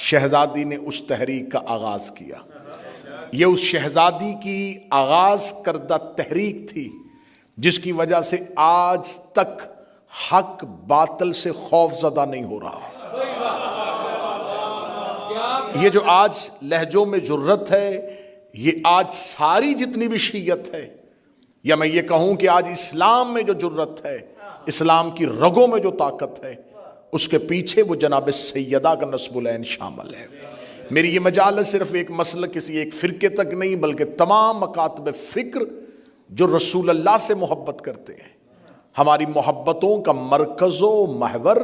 शहजादी ने उस तहरीक का आगाज किया। ये उस शहजादी की आगाज करदा तहरीक थी जिसकी वजह से आज तक हक बातिल से खौफजदा नहीं हो रहा। ये जो आज लहजों में जुर्रत है, ये आज सारी जितनी भी शीयत है, या मैं ये कहूं कि आज इस्लाम में जो जुर्रत है, इस्लाम की रगों में जो ताकत है, उसके पीछे वो जनाब सैयदा का नस्बुल-ऐन शामिल है। मेरी ये मजालत सिर्फ एक मसलक किसी एक फ़िरके तक नहीं, बल्कि तमाम मकातब फ़िक्र जो रसूल अल्लाह से मोहब्बत करते हैं। हमारी मोहब्बतों का मरकज़ो महवर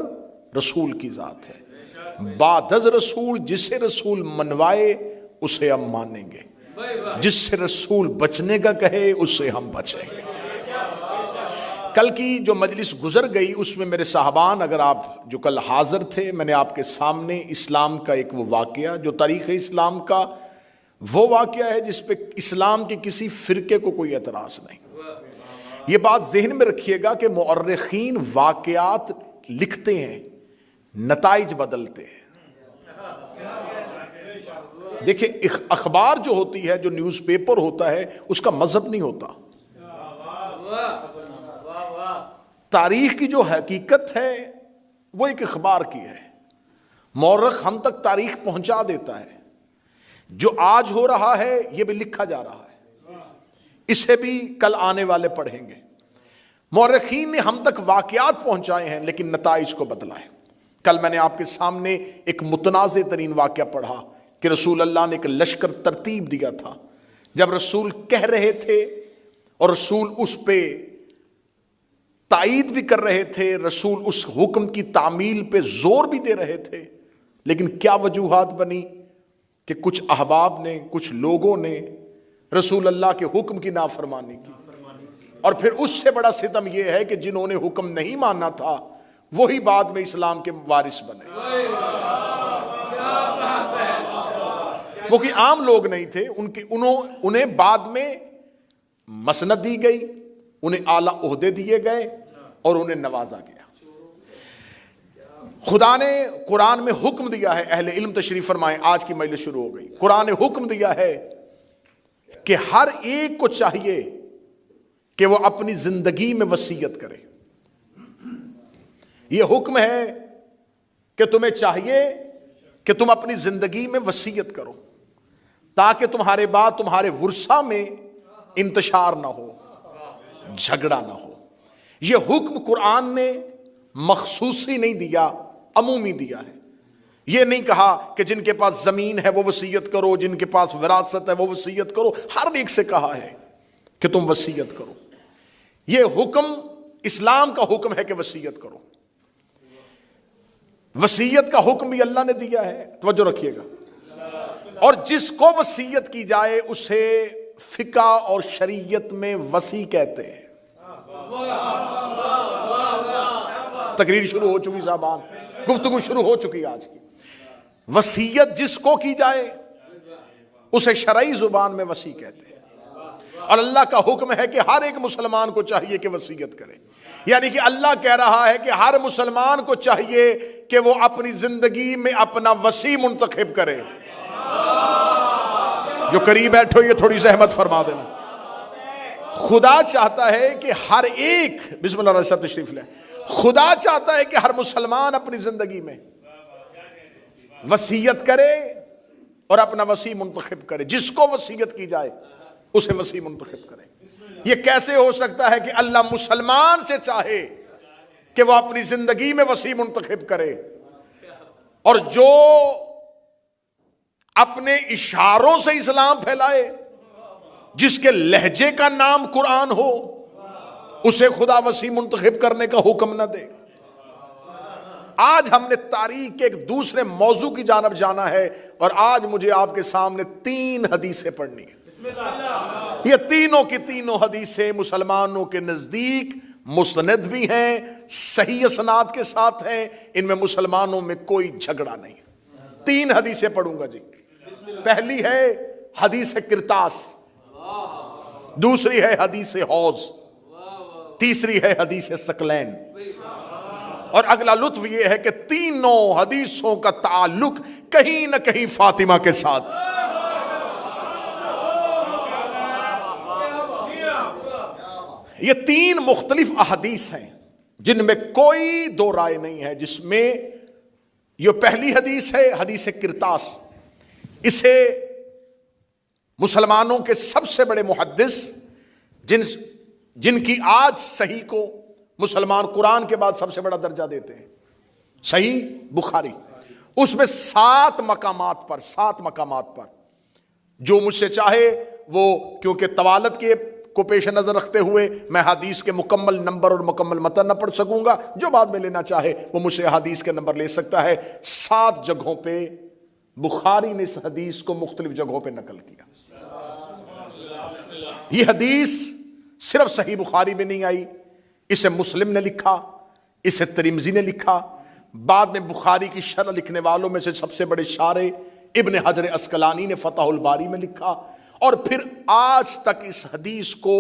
रसूल की ज़ात है। बादज़ रसूल जिसे रसूल मनवाए उसे हम मानेंगे, जिससे रसूल बचने का कहे उससे हम बचेंगे। कल की जो मजलिस गुजर गई उसमें मेरे साहबान, अगर आप जो कल हाजिर थे, मैंने आपके सामने इस्लाम का एक वो वाक़या, जो तारीख़ इस्लाम का वो वाक़या है जिस पे इस्लाम के किसी फ़िरके को कोई एतराज़ नहीं। ये बात जहन में रखिएगा कि मुअर्रिख़ीन वाक़यात लिखते हैं, नताइज बदलते हैं। देखिए, अखबार जो होती है, जो न्यूज़पेपर होता है, उसका मजहब नहीं होता। तारीख की जो हकीकत है वो एक अखबार की है। मौरख हम तक तारीख पहुंचा देता है। जो आज हो रहा है ये भी लिखा जा रहा है, इसे भी कल आने वाले पढ़ेंगे। मौरखीन ने हम तक वाक़यात पहुंचाए हैं लेकिन नताइज को बदला है। कल मैंने आपके सामने एक मुतनाज़े तरीन वाक़या पढ़ा कि रसूल अल्लाह ने एक लश्कर तरतीब दिया था। जब रसूल कह रहे थे और रसूल उस पर तायीद भी कर रहे थे, रसूल उस हुक्म की तामील पे जोर भी दे रहे थे, लेकिन क्या वजूहात बनी कि कुछ अहबाब ने, कुछ लोगों ने रसूल अल्लाह के हुक्म की नाफरमानी की। और फिर उससे बड़ा सितम यह है कि जिन्होंने हुक्म नहीं माना था वही बाद में इस्लाम के वारिस बने। वो कि आम लोग नहीं थे, उन्हें बाद में मसनद दी गई, उन्हें आला ओहदे दिए गए और उन्हें नवाजा गया। खुदा ने कुरान में हुक्म दिया है, अहले इल्म तशरीफ फरमाएं, आज की मजलिस शुरू हो गई। कुरान ने हुक्म दिया है कि हर एक को चाहिए कि वो अपनी जिंदगी में वसीयत करे। यह हुक्म है कि तुम्हें चाहिए कि तुम अपनी जिंदगी में वसीयत करो ताकि तुम्हारे बाद तुम्हारे वुरसा में इंतशार ना हो, झगड़ा ना हो। यह हुक्म कुरान ने मखसूसी नहीं दिया, अमूमी दिया है। यह नहीं कहा कि जिनके पास जमीन है वो वसीयत करो, जिनके पास विरासत है वो वसीयत करो। हर एक से कहा है कि तुम वसीयत करो। यह हुक्म इस्लाम का हुक्म है कि वसीयत करो। वसीयत का हुक्म भी अल्लाह ने दिया है, तवज्जो रखिएगा। और जिसको वसीयत की जाए उसे फिका और शरीयत में वसी कहते हैं। तकरीर शुरू हो चुकी साहबान, गुफ्तगू शुरू हो चुकी आज की। वसीयत जिसको की जाए उसे शरई जुबान में वसी कहते हैं। और अल्लाह का हुक्म है कि हर एक मुसलमान को चाहिए कि वसीयत करे। यानी कि अल्लाह कह रहा है कि हर मुसलमान को चाहिए कि वो अपनी जिंदगी में अपना वसी मुंतखब करे। जो करीब बैठो ये थोड़ी सहमत फरमा देना। खुदा चाहता है कि हर एक, बिस्मिल्लाह तशरीफ ले, खुदा चाहता है कि हर मुसलमान अपनी जिंदगी में वसीयत करे और अपना वसी मुंतखब करे। जिसको वसीयत की जाए उसे वसी मुंतखब करे। यह कैसे हो सकता है कि अल्लाह मुसलमान से चाहे कि वह अपनी जिंदगी में वसी मुंतखब करे और जो अपने इशारों से इस्लाम फैलाए, जिसके लहजे का नाम कुरान हो, उसे खुदा वसी मुंतखब करने का हुक्म न दे। आज हमने तारीख के एक दूसरे मौजू की जानब जाना है और आज मुझे आपके सामने 3 हदीसें पढ़नी है। ये तीनों की तीनों हदीसें मुसलमानों के नजदीक मुस्तनद भी हैं, सही असनाद के साथ हैं। इनमें मुसलमानों में कोई झगड़ा नहीं। 3 हदीसें पढ़ूंगा जी। पहली है हदीस किरतास, दूसरी है हदीस हौज, तीसरी है हदीस सकलैन। और अगला लुत्फ यह है कि तीनों हदीसों का ताल्लुक कहीं ना कहीं फातिमा के साथ। ये 3 मुख्तलिफ अहदीस हैं जिनमें कोई दो राय नहीं है, जिसमें ये पहली हदीस है, हदीस किरतास। इसे मुसलमानों के सबसे बड़े मुहद्दिस जिनकी आज सही को मुसलमान कुरान के बाद सबसे बड़ा दर्जा देते हैं, सही बुखारी, उसमें 7 मकामात पर जो मुझसे चाहे वो, क्योंकि तवालत के को पेश नजर रखते हुए मैं हदीस के मुकम्मल नंबर और मुकम्मल मतन न पढ़ सकूंगा, जो बाद में लेना चाहे वो मुझसे हदीस के नंबर ले सकता है। 7 जगहों पे बुखारी ने इस हदीस को मुख्तलिफ जगहों पे नकल किया। ये हदीस सिर्फ सही बुखारी में नहीं आई, इसे मुस्लिम ने लिखा, इसे तिरमिज़ी ने लिखा, बाद में बुखारी की शरह लिखने वालों में से सबसे बड़े शारे इब्न हजर अस्कलानी ने फतहुल बारी में लिखा, और फिर आज तक इस हदीस को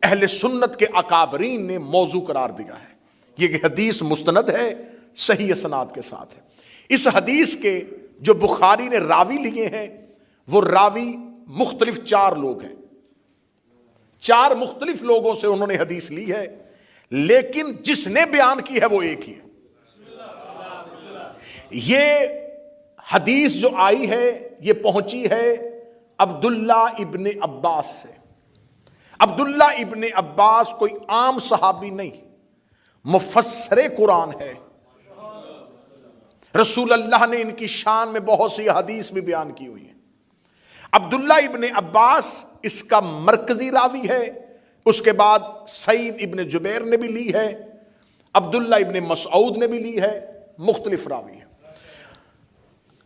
अहले सुन्नत के अकाबरीन ने मौजू करार दिया है। ये हदीस मुस्तनद है, सही असनाद के साथ है। इस हदीस के जो बुखारी ने रावी लिए हैं, वो रावी मुख्तलिफ 4 लोग हैं। 4 मुख्तलिफ लोगों से उन्होंने हदीस ली है, लेकिन जिसने बयान की है वो एक ही है। ये हदीस जो आई है, ये पहुंची है अब्दुल्ला इब्ने अब्बास से। अब्दुल्ला इब्ने अब्बास कोई आम सहाबी नहीं, मुफस्सरे कुरान है। रसूल अल्लाह ने इनकी शान में बहुत सी हदीस भी बयान की हुई है। अब्दुल्ला इब्ने अब्बास इसका मरकजी रावी है। उसके बाद सईद इब्ने जुबैर ने भी ली है, अब्दुल्ला इब्ने मसऊद ने भी ली है, मुख्तलिफ रावी है।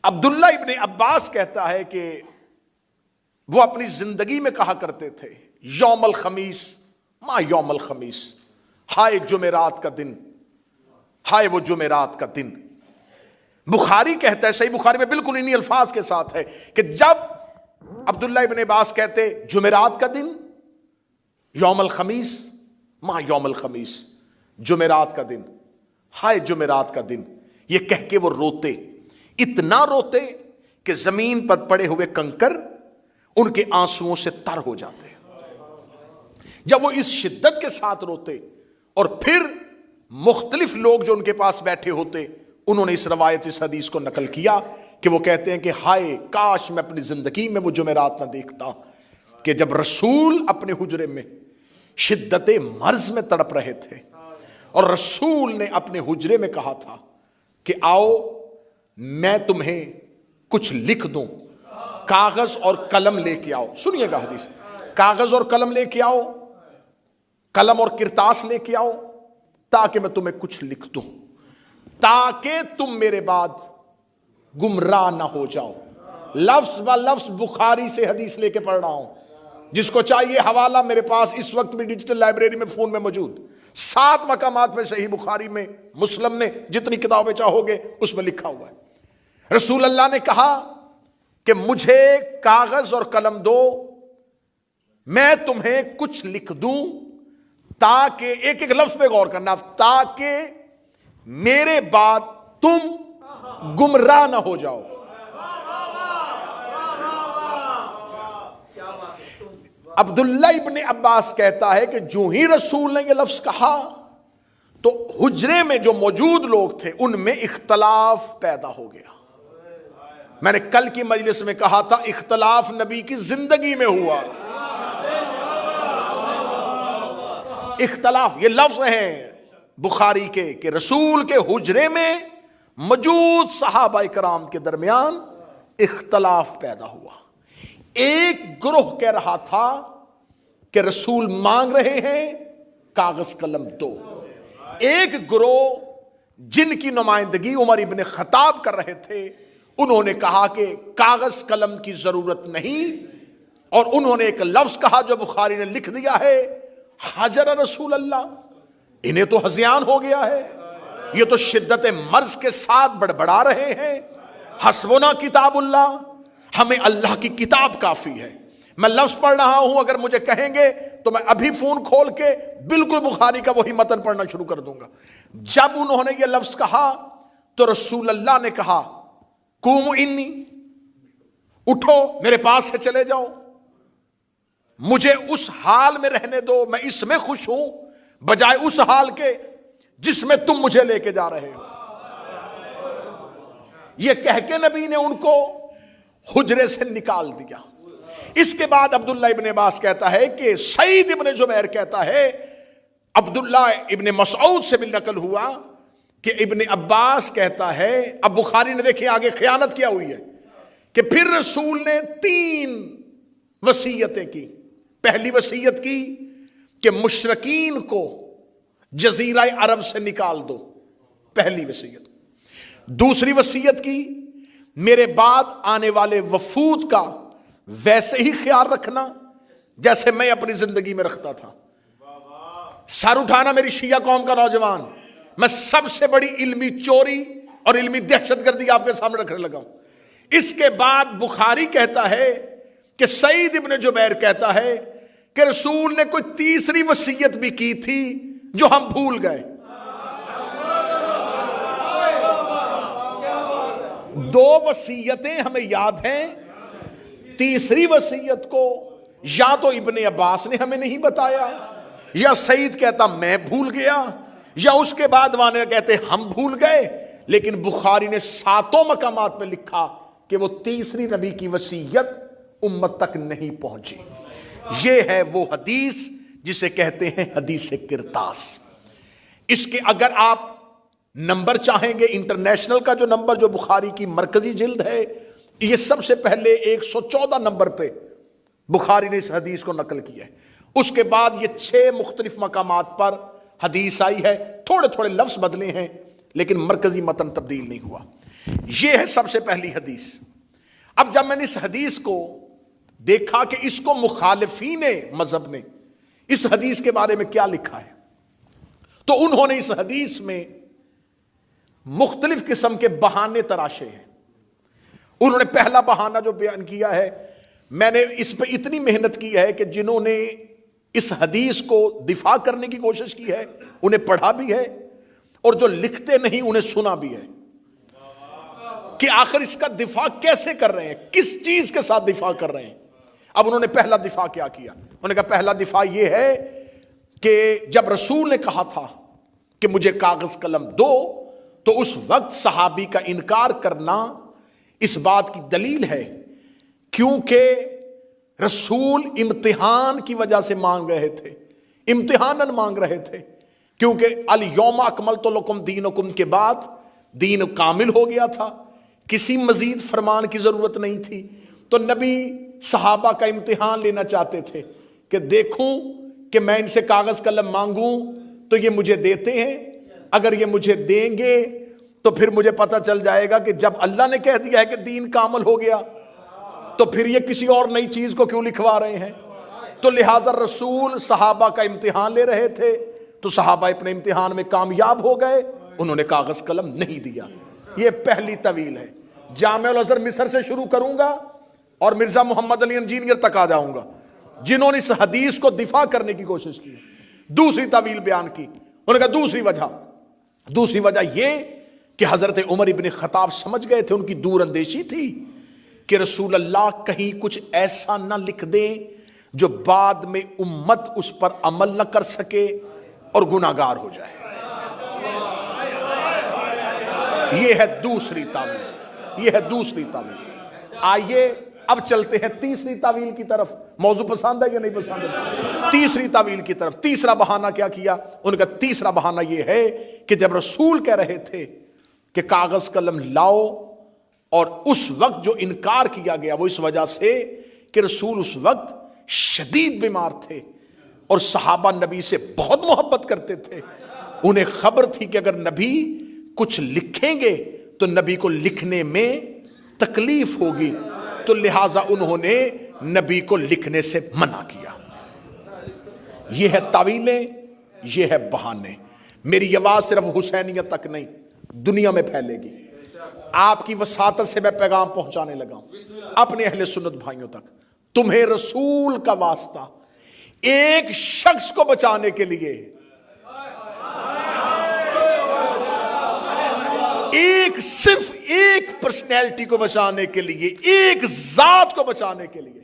अब्दुल्ला इब्ने अब्बास कहता है कि वो अपनी जिंदगी में कहा करते थे, यौमल खमीस मा यौमल खमीस, हाय जुमेरात का दिन, हाय वो जुमेरात का दिन। बुखारी कहता है, सही बुखारी में बिल्कुल इन्हीं अल्फाज के साथ है कि जब अब्दुल्ला इब्ने अब्बास कहते जुमेरात का दिन, यौमल खमीस मा यौमल खमीस, जुमेरात का दिन, हाय जुमेरात का दिन, ये कह के वो रोते, इतना रोते कि जमीन पर पड़े हुए कंकर उनके आंसुओं से तर हो जाते। जब वो इस शिद्दत के साथ रोते, और फिर मुख्तलिफ लोग जो उनके पास बैठे होते, उन्होंने इस रवायत, इस हदीस को नकल किया कि वो कहते हैं कि हाय काश मैं अपनी जिंदगी में वो जुमेरात ना देखता कि जब रसूल अपने हुजरे में शिद्दत मर्ज में तड़प रहे थे, और रसूल ने अपने हुजरे में कहा था कि आओ मैं तुम्हें कुछ लिख दूं, कागज और कलम लेके आओ। सुनिएगा हदीस, कागज और कलम लेके आओ, कलम और किरतास लेके आओ, ताकि मैं तुम्हें कुछ लिख दूं, ताकि तुम मेरे बाद गुमराह ना हो जाओ। लफ्ज ब लफ्ज बुखारी से हदीस लेके पढ़ रहा हूं, जिसको चाहिए हवाला मेरे पास इस वक्त भी डिजिटल लाइब्रेरी में फोन में मौजूद। 7 मकामात में सही बुखारी में, मुस्लिम में, जितनी किताबें चाहोगे उसमें लिखा हुआ है। रसूल अल्लाह ने कहा कि मुझे कागज और कलम दो, मैं तुम्हें कुछ लिख दूं, ताकि एक एक लफ्ज पे गौर करना, ताकि मेरे बाद तुम गुमराह ना हो जाओ। अब्दुल्ला इब्ने अब्बास कहता है कि जो ही रसूल ने यह लफ्ज कहा, तो हुजरे में जो मौजूद लोग थे उनमें इख्तलाफ पैदा हो गया। मैंने कल की मजलिस में कहा था, इख्तलाफ नबी की जिंदगी में हुआ। इख्तलाफ ये लफ्ज हैं बुखारी के कि रसूल के हुजरे में मौजूद सहाबा इकराम के दरमियान इख्तलाफ पैदा हुआ। एक ग्रोह कह रहा था कि रसूल मांग रहे हैं कागज कलम दो। एक ग्रोह जिनकी नुमाइंदगी उमर इब्ने खत्ताब कर रहे थे, उन्होंने कहा कि कागज कलम की जरूरत नहीं, और उन्होंने एक लफ्ज कहा जो बुखारी ने लिख दिया है, हाजर रसूल अल्लाह। इन्हें तो हज़ियान हो गया है, ये तो शिद्दत मर्ज के साथ बड़बड़ा रहे हैं, हस्बुना किताबुल्लाह, हमें अल्लाह की किताब काफी है। मैं लफ्ज पढ़ रहा हूं, अगर मुझे कहेंगे तो मैं अभी फोन खोल के बिल्कुल बुखारी का वही मतन पढ़ना शुरू कर दूंगा। जब उन्होंने ये लफ्ज कहा तो रसूल अल्लाह ने कहा कुम इन्नी, उठो मेरे पास से चले जाओ, मुझे उस हाल में रहने दो, मैं इसमें खुश हूं बजाय उस हाल के जिसमें तुम मुझे लेके जा रहे हो। यह कह के नबी ने उनको हुजरे से निकाल दिया। इसके बाद अब्दुल्ला इब्ने अब्बास कहता है कि सईद इब्ने जुबैर कहता है, अब्दुल्ला इब्ने मसऊद से भी नकल हुआ कि इब्ने अब्बास कहता है, अब बुखारी ने देखिए आगे खयानत क्या हुई है कि फिर रसूल ने 3 वसीयतें की। पहली वसीयत की कि मुशरकीन को जजीरा अरब से निकाल दो, पहली वसीयत। दूसरी वसीयत की, मेरे बाद आने वाले वफूद का वैसे ही ख्याल रखना जैसे मैं अपनी जिंदगी में रखता था। सर उठाना मेरी शिया कौम का नौजवान, मैं सबसे बड़ी इल्मी चोरी और इल्मी दहशतगर्दी आपके सामने रखने लगा हूं। इसके बाद बुखारी कहता है कि सईद इब्ने जुबैर कहता है कि रसूल ने कोई तीसरी वसीयत भी की थी जो हम भूल गए। 2 वसीयतें हमें याद हैं, तीसरी वसीयत को या तो इब्ने अब्बास ने हमें नहीं बताया, या सईद कहता मैं भूल गया, या उसके बाद वाले कहते हम भूल गए। लेकिन बुखारी ने 7 मकामात पे लिखा कि वो तीसरी नबी की वसीयत उम्मत तक नहीं पहुंची। ये है वो हदीस जिसे कहते हैं हदीस किरतास। इसके अगर आप नंबर चाहेंगे, इंटरनेशनल का जो नंबर जो बुखारी की मरकजी जिल्द है, ये सबसे पहले 114 नंबर पे बुखारी ने इस हदीस को नकल किया है। उसके बाद ये 6 मुख्तलिफ मकामात पर हदीस आई है, थोड़े थोड़े लफ्ज बदले हैं लेकिन मरकजी मतन तब्दील नहीं हुआ। यह है सबसे पहली हदीस। अब जब मैंने इस हदीस को देखा कि इसको मुखालिफीन मजहब ने इस हदीस के बारे में क्या लिखा है, तो उन्होंने इस हदीस में मुख्तलिफ किस्म के बहाने तराशे हैं। उन्होंने पहला बहाना जो बयान किया है, मैंने इस पे इतनी मेहनत की है कि जिन्होंने इस हदीस को दिफा करने की कोशिश की है उन्हें पढ़ा भी है, और जो लिखते नहीं उन्हें सुना भी है कि आखिर इसका दिफा कैसे कर रहे हैं, किस चीज के साथ दिफा कर रहे हैं। अब उन्होंने पहला दिफा क्या किया, उन्होंने कहा पहला दिफा यह है कि जब रसूल ने कहा था कि मुझे कागज कलम दो, तो उस वक्त सहाबी का इनकार करना इस बात की दलील है क्योंकि रसूल इम्तिहान की वजह से मांग रहे थे, इम्तिहानन मांग रहे थे, क्योंकि अल यौम अकमलतु लकुम दीनकुम के बाद दीन कामिल हो गया था, किसी मजीद फरमान की जरूरत नहीं थी। तो नबी सहाबा का इम्तिहान लेना चाहते थे कि देखूं कि मैं इनसे कागज कलम मांगूं तो ये मुझे देते हैं, अगर ये मुझे देंगे तो फिर मुझे पता चल जाएगा कि जब अल्लाह ने कह दिया है कि दीन कामिल हो गया तो फिर ये किसी और नई चीज को क्यों लिखवा रहे हैं। तो लिहाजा रसूल सहाबा का इम्तिहान ले रहे थे, तो सहाबा अपने इम्तिहान में कामयाब हो गए, उन्होंने कागज कलम नहीं दिया। ये पहली तवील है। जामिउल अज़हर मिस्र से शुरू करूंगा और मिर्जा मोहम्मद अली इंजीनियर तक आ जाऊंगा जिन्होंने इस हदीस को दिफा करने की कोशिश की। दूसरी तवील बयान की, उन्होंने कहा दूसरी वजह यह कि हजरत उमर इब्ने खत्ताब समझ गए थे, उनकी दूर अंदेशी थी कि रसूल अल्लाह कहीं कुछ ऐसा ना लिख दें जो बाद में उम्मत उस पर अमल न कर सके और गुनाहगार हो जाए। यह है दूसरी तावील, यह है दूसरी तावील। आइए अब चलते हैं तीसरी तावील की तरफ। मौजू पसंद है या नहीं पसंद है? तीसरी तावील की तरफ। तीसरा बहाना क्या किया उनका? तीसरा बहाना यह है कि जब रसूल कह रहे थे कि कागज कलम लाओ, और उस वक्त जो इनकार किया गया वो इस वजह से कि रसूल उस वक्त शदीद बीमार थे और सहाबा नबी से बहुत मोहब्बत करते थे। उन्हें खबर थी कि अगर नबी कुछ लिखेंगे तो नबी को लिखने में तकलीफ होगी, तो लिहाजा उन्होंने नबी को लिखने से मना किया। यह है तावीलें, यह है बहाने। मेरी आवाज सिर्फ हुसैनियत तक नहीं दुनिया में फैलेगी। आपकी वसातत से मैं पैगाम पहुंचाने लगा हूं अपने अहले सुन्नत भाइयों तक। तुम्हें रसूल का वास्ता एक शख्स को बचाने के लिए, एक, सिर्फ एक पर्सनैलिटी को बचाने के लिए, एक जात को बचाने के लिए।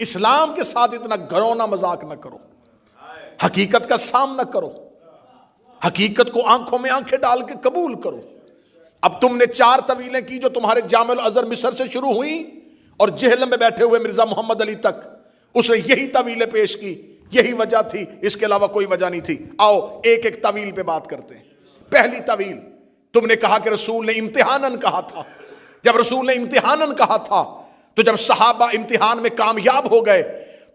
इस्लाम के साथ इतना घरौना मजाक न करो, हकीकत का सामना करो, हकीकत को आंखों में आंखें डाल के कबूल करो। अब तुमने 4 तवीलें की जो तुम्हारे जामिल अजहर मिस्र से शुरू हुई और जेहलम में बैठे हुए मिर्जा मोहम्मद अली तक, उसने यही तवीलें पेश की, यही वजह थी, इसके अलावा कोई वजह नहीं थी। आओ एक एक तवील पे बात करते हैं। पहली तवील, तुमने कहा कि रसूल ने इम्तिहानन कहा था। जब रसूल ने इम्तिहानन कहा था तो जब सहाबा इम्तिहान में कामयाब हो गए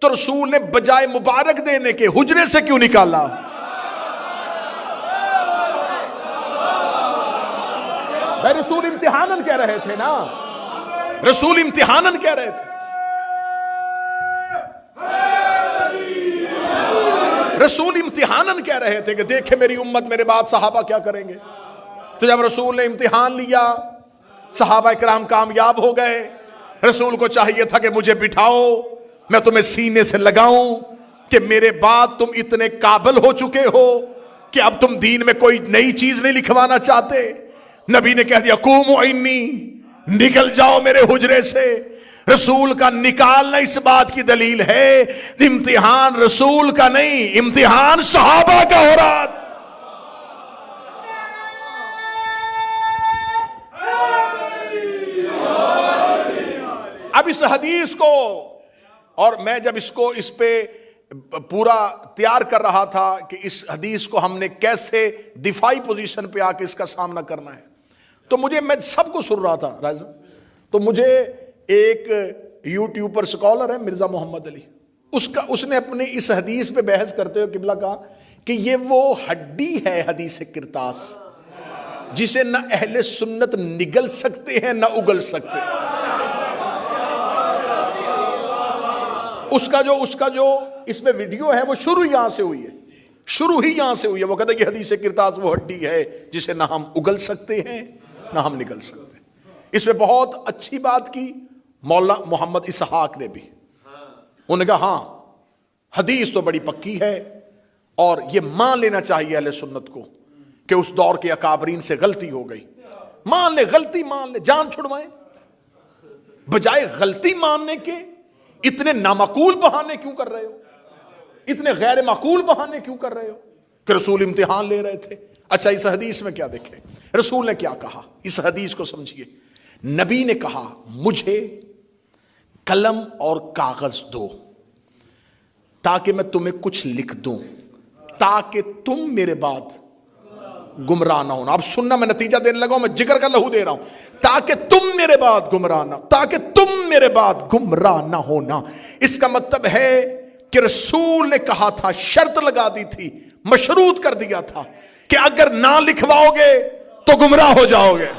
तो रसूल ने बजाय मुबारक देने के हुजरे से क्यों निकाला? भाई रसूल इम्तिहानन कह रहे थे ना, रसूल इम्तिहानन कह रहे थे। रसूल इम्तिहानन कह रहे थे कि देखे मेरी उम्मत मेरे बाद सहाबा क्या करेंगे। तो जब रसूल ने इम्तिहान लिया, सहाबा इकराम कामयाब हो गए। रसूल को चाहिए था कि मुझे बिठाओ, मैं तुम्हें सीने से लगाऊं कि मेरे बाद तुम इतने काबिल हो चुके हो कि अब तुम दीन में कोई नई चीज नहीं लिखवाना चाहते। नबी ने कह दिया कूमो इन्नी, निकल जाओ मेरे हुजरे से। रसूल का निकालना इस बात की दलील है, इम्तिहान रसूल का नहीं, इम्तिहान सहाबा का हो रहा। अब इस हदीस को, और मैं जब इसको इस पे पूरा तैयार कर रहा था कि इस हदीस को हमने कैसे दिफाई पोजीशन पे आके इसका सामना करना है, तो मैं सबको सुन रहा था राजा। तो मुझे एक यूट्यूब पर स्कॉलर है मिर्जा मोहम्मद अली, उसने अपने इस हदीस पे बहस करते हुए किबला कहा कि ये वो हड्डी है हदीस किरतास जिसे ना अहले सुन्नत निगल सकते हैं ना उगल सकते हैं। उसका जो इसमें वीडियो है वो शुरू यहां से हुई है, शुरू ही यहां से हुई है। वो कहता है कि हदीस किरतास वो हड्डी है जिसे ना हम उगल सकते हैं ना हम निगल सकते हैं। इसमें बहुत अच्छी बात की मौला मोहम्मद इसहाक ने भी। उन्होंने कहा हाँ हदीस तो बड़ी पक्की है और ये मान लेना चाहिए अहले सुन्नत को कि उस दौर के अकाबरीन से गलती हो गई। मान ले, गलती मान ले, जान छुड़वाएं। बजाय गलती मानने के इतने नामाकूल बहाने क्यों कर रहे हो, इतने गैर माकूल बहाने क्यों कर रहे हो कि रसूल इम्तिहान ले रहे थे। अच्छा इस हदीस में क्या देखें, रसूल ने क्या कहा, इस हदीस को समझिए। नबी ने कहा मुझे कलम और कागज दो ताकि मैं तुम्हें कुछ लिख दूं, ताकि तुम मेरे बाद गुमराह ना होना। अब सुनना, मैं नतीजा देने लगा हूं, मैं जिक्र का लहू दे रहा हूं। ताकि तुम मेरे बाद गुमराह ना, ताकि तुम मेरे बाद गुमराह ना होना। इसका मतलब है कि रसूल ने कहा था, शर्त लगा दी थी, मशरूत कर दिया था कि अगर ना लिखवाओगे तो गुमराह हो जाओगे।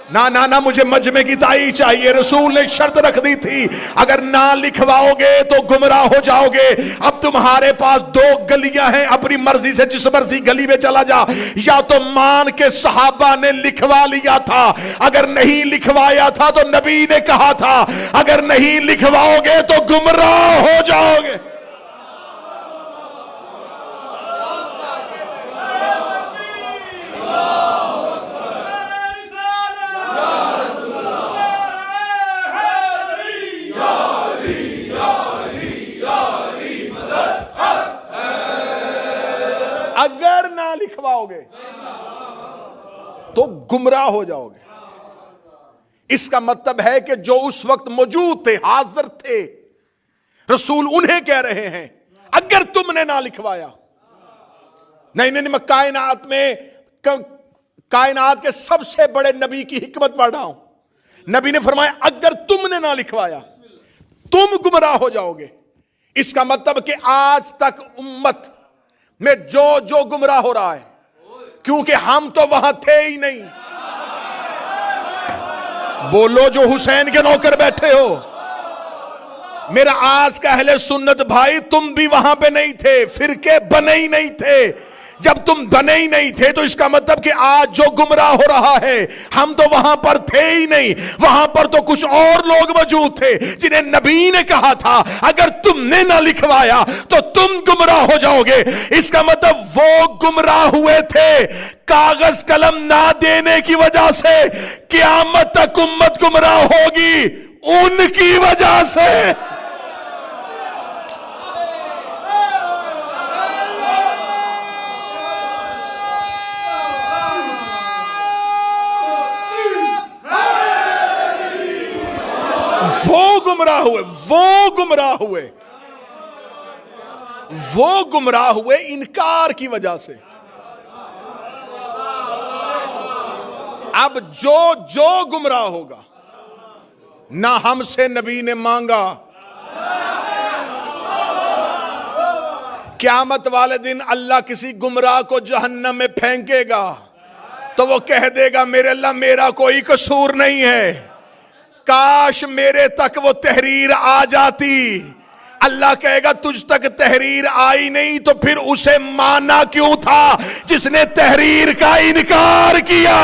ना ना ना, मुझे मजमे की ताई चाहिए। रसूल ने शर्त रख दी थी, अगर ना लिखवाओगे तो गुमराह हो जाओगे। अब तुम्हारे पास 2 गलियां हैं, अपनी मर्जी से जिस मर्जी गली में चला जा। या तो मान के सहाबा ने लिखवा लिया था, अगर नहीं लिखवाया था तो नबी ने कहा था अगर नहीं लिखवाओगे तो गुमराह हो जाओगे। अगर ना लिखवाओगे तो गुमराह हो जाओगे। इसका मतलब है कि जो उस वक्त मौजूद थे, हाजिर थे, रसूल उन्हें कह रहे हैं अगर तुमने ना लिखवाया। नहीं नहीं, मैं कायनात के सबसे बड़े नबी की हिकमत पढ़ रहा हूं। नबी ने फरमाया अगर तुमने ना लिखवाया तुम गुमराह हो जाओगे। इसका मतलब कि आज तक उम्मत में जो गुमराह हो रहा है, क्योंकि हम तो वहां थे ही नहीं। बोलो जो हुसैन के नौकर बैठे हो, मेरा आज का अहले सुन्नत भाई, तुम भी वहां पे नहीं थे, फिरके बने ही नहीं थे। जब तुम बने ही नहीं थे, तो इसका मतलब कि आज जो गुमराह हो रहा है, हम तो वहां पर थे ही नहीं। वहां पर तो कुछ और लोग मौजूद थे जिन्हें नबी ने कहा था अगर तुमने ना लिखवाया तो तुम गुमराह हो जाओगे। इसका मतलब वो गुमराह हुए थे कागज कलम ना देने की वजह से। क़यामत तक उम्मत गुमराह होगी उनकी वजह से। वो गुमराह हुए, वो गुमराह हुए, वो गुमराह हुए इनकार की वजह से। अब जो गुमराह होगा, ना हमसे नबी ने मांगा, क़यामत वाले दिन अल्लाह किसी गुमराह को जहन्नम में फेंकेगा तो वो कह देगा मेरे अल्लाह मेरा कोई कसूर नहीं है, काश मेरे तक वो तहरीर आ जाती। अल्लाह कहेगा तुझ तक तहरीर आई नहीं तो फिर उसे माना क्यों था जिसने तहरीर का इनकार किया।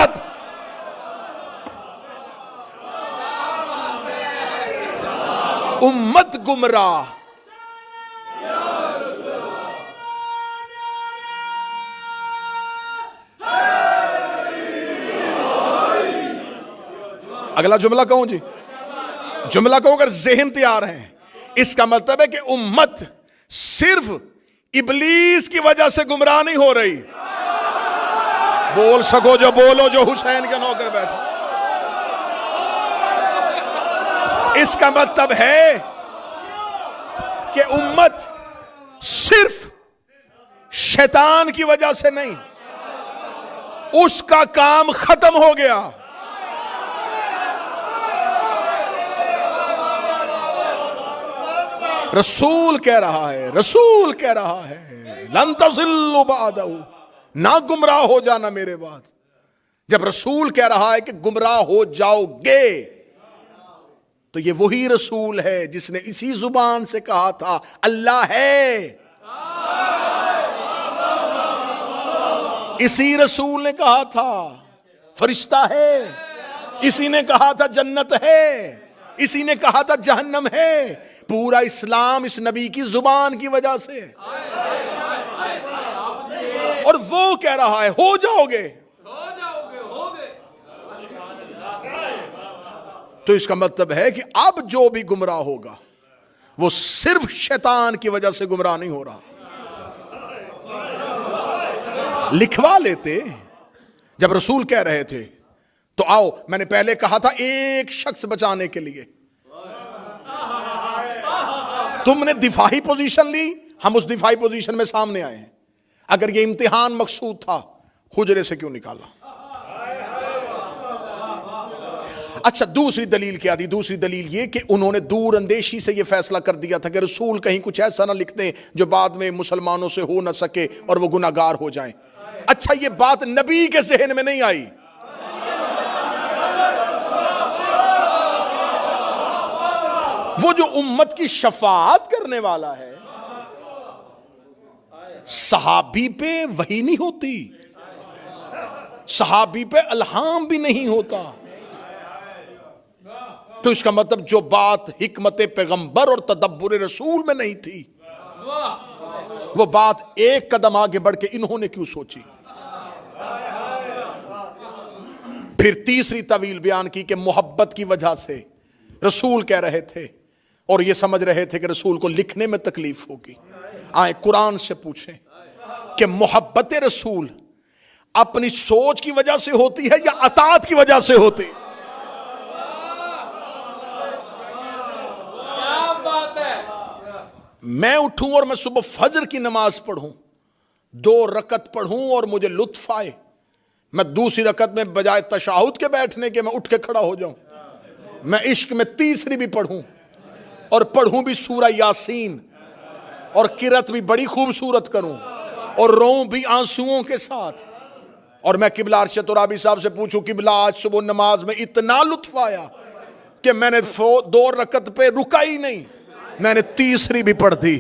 उम्मत गुमराह। अगला जुमला कहूं जी, जुमला कहूं अगर ज़हन तैयार है, इसका मतलब है कि उम्मत सिर्फ इबलीस की वजह से गुमराह नहीं हो रही। बोल सको जो बोलो, जो हुसैन के नौकर बैठो। इसका मतलब है कि उम्मत सिर्फ शैतान की वजह से नहीं, उसका काम खत्म हो गया। रसूल कह रहा है, रसूल कह रहा है लन तज़िल्लु बअदहु, ना गुमराह हो जाना मेरे बाद। जब रसूल कह रहा है कि गुमराह हो जाओगे, तो ये वही रसूल है जिसने इसी जुबान से कहा था अल्लाह है। इसी रसूल ने कहा था फरिश्ता है, इसी ने कहा था जन्नत है, इसी ने कहा था जहन्नम है। पूरा इस्लाम इस नबी की जुबान की वजह से। और वो कह रहा है हो जाओगे, तो इसका मतलब है कि अब जो भी गुमराह होगा वो सिर्फ शैतान की वजह से गुमराह नहीं हो रहा। लिखवा लेते जब रसूल कह रहे थे तो आओ, मैंने पहले कहा था एक शख्स बचाने के लिए तुमने दिफाई पोजीशन ली, हम उस दिफाई पोजीशन में सामने आए हैं। अगर ये इम्तिहान मकसूद था, हुजरे से क्यों निकाला? अच्छा, दूसरी दलील क्या दी? दूसरी दलील ये कि उन्होंने दूर अंदेशी से ये फैसला कर दिया था कि रसूल कहीं कुछ ऐसा ना लिख दें जो बाद में मुसलमानों से हो ना सके और वो गुनाहगार हो जाएं। अच्छा, ये बात नबी के ज़हन में नहीं आई। वो जो उम्मत की शफाअत करने वाला है, सहाबी पे वही नहीं होती, सहाबी पे अल्हाम भी नहीं होता। तो इसका मतलब जो बात हिकमत पैगंबर और तदब्बुर रसूल में नहीं थी, वो बात एक कदम आगे बढ़ के इन्होंने क्यों सोची? फिर तीसरी तवील बयान की कि मोहब्बत की वजह से रसूल कह रहे थे और ये समझ रहे थे कि रसूल को लिखने में तकलीफ होगी। आए कुरान से पूछें कि मोहब्बत रसूल अपनी सोच की वजह से होती है या अताअत की वजह से होती? क्या बात है। मैं उठूं और मैं सुबह फजर की नमाज पढ़ूं, 2 रकत पढ़ूं और मुझे लुत्फ आए, मैं दूसरी रकत में बजाय तशाहुद के बैठने के मैं उठ के खड़ा हो जाऊं, मैं इश्क में तीसरी भी पढ़ूं और पढ़ूं भी सूरा यासीन और किरत भी बड़ी खूबसूरत करूं और रोऊं भी आंसुओं के साथ, और मैं किबला अरशद तुराबी साहब से पूछूं किबला आज सुबह नमाज में इतना लुत्फ आया कि मैंने 2 रकत पे रुका ही नहीं, मैंने तीसरी भी पढ़ दी,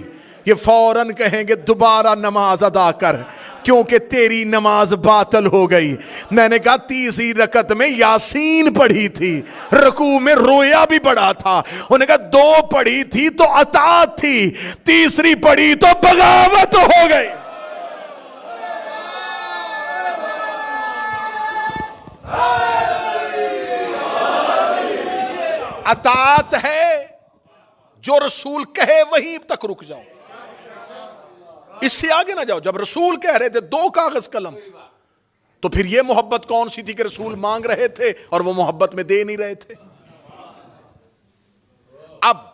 ये फौरन कहेंगे दोबारा नमाज अदा कर, क्योंकि तेरी नमाज बातल हो गई। मैंने कहा तीसरी रकत में यासीन पढ़ी थी, रुकू में रोया भी बड़ा था। उन्होंने कहा दो पढ़ी थी तो अतात थी, तीसरी पढ़ी तो बगावत हो गई। अतात है जो रसूल कहे वहीं तक रुक जाओ, इससे आगे ना जाओ। जब रसूल कह रहे थे दो कागज कलम, तो फिर यह मोहब्बत कौन सी थी कि रसूल मांग रहे थे और वो मोहब्बत में दे नहीं रहे थे। अब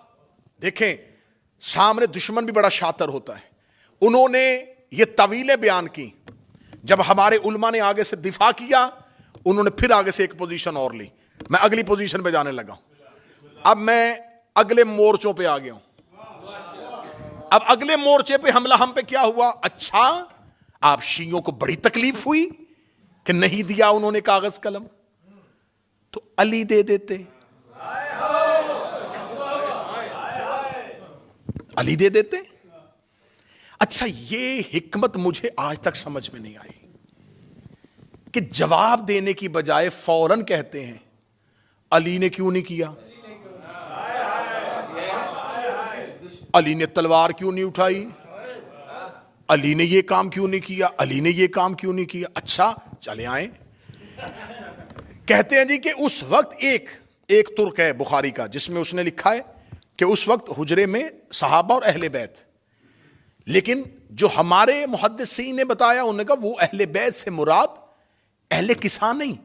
देखें, सामने दुश्मन भी बड़ा शातिर होता है। उन्होंने ये तवीलें बयान की, जब हमारे उलमा ने आगे से दिफा किया, उन्होंने फिर आगे से एक पोजीशन और ली। मैं अगली पोजीशन पे जाने लगा। अब मैं अगले मोर्चों पे आ गया हूं। अब अगले मोर्चे पे हमला हम पे क्या हुआ? अच्छा, आप शियों को बड़ी तकलीफ हुई कि नहीं दिया उन्होंने कागज कलम, तो अली दे देते, अली दे देते। अच्छा, ये हिकमत मुझे आज तक समझ में नहीं आई कि जवाब देने की बजाय फौरन कहते हैं अली ने क्यों नहीं किया, अली ने तलवार क्यों नहीं उठाई, अली ने ये काम क्यों नहीं किया, अली ने ये काम क्यों नहीं किया। अच्छा, चले आए। कहते हैं जी कि उस वक्त एक तुर्क है बुखारी का, जिसमें उसने लिखा है कि उस वक्त हुजरे में सहाबा और अहले बैत, लेकिन जो हमारे मुहद्दिसीन ने बताया, उन्होंने कहा वो अहले बैत से मुराद अहले किसा नहीं,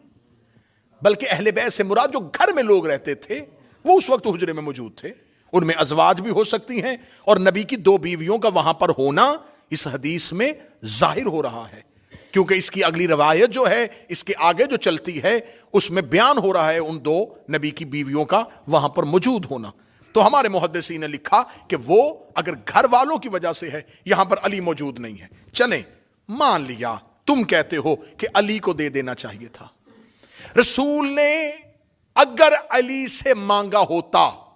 बल्कि अहले बैत से मुराद जो घर में लोग रहते थे, वो उस वक्त हुजरे में मौजूद थे। उनमें अजवाज भी हो सकती हैं, और नबी की दो बीवियों का वहां पर होना इस हदीस में जाहिर हो रहा है, क्योंकि इसकी अगली रवायत जो है, इसके आगे जो चलती है, उसमें बयान हो रहा है उन दो नबी की बीवियों का वहां पर मौजूद होना। तो हमारे मुहद्दिसीन ने लिखा कि वो अगर घर वालों की वजह से है, यहां पर अली मौजूद नहीं है। चले, मान लिया तुम कहते हो कि अली को दे देना चाहिए था। रसूल ने अगर अली से मांगा होता,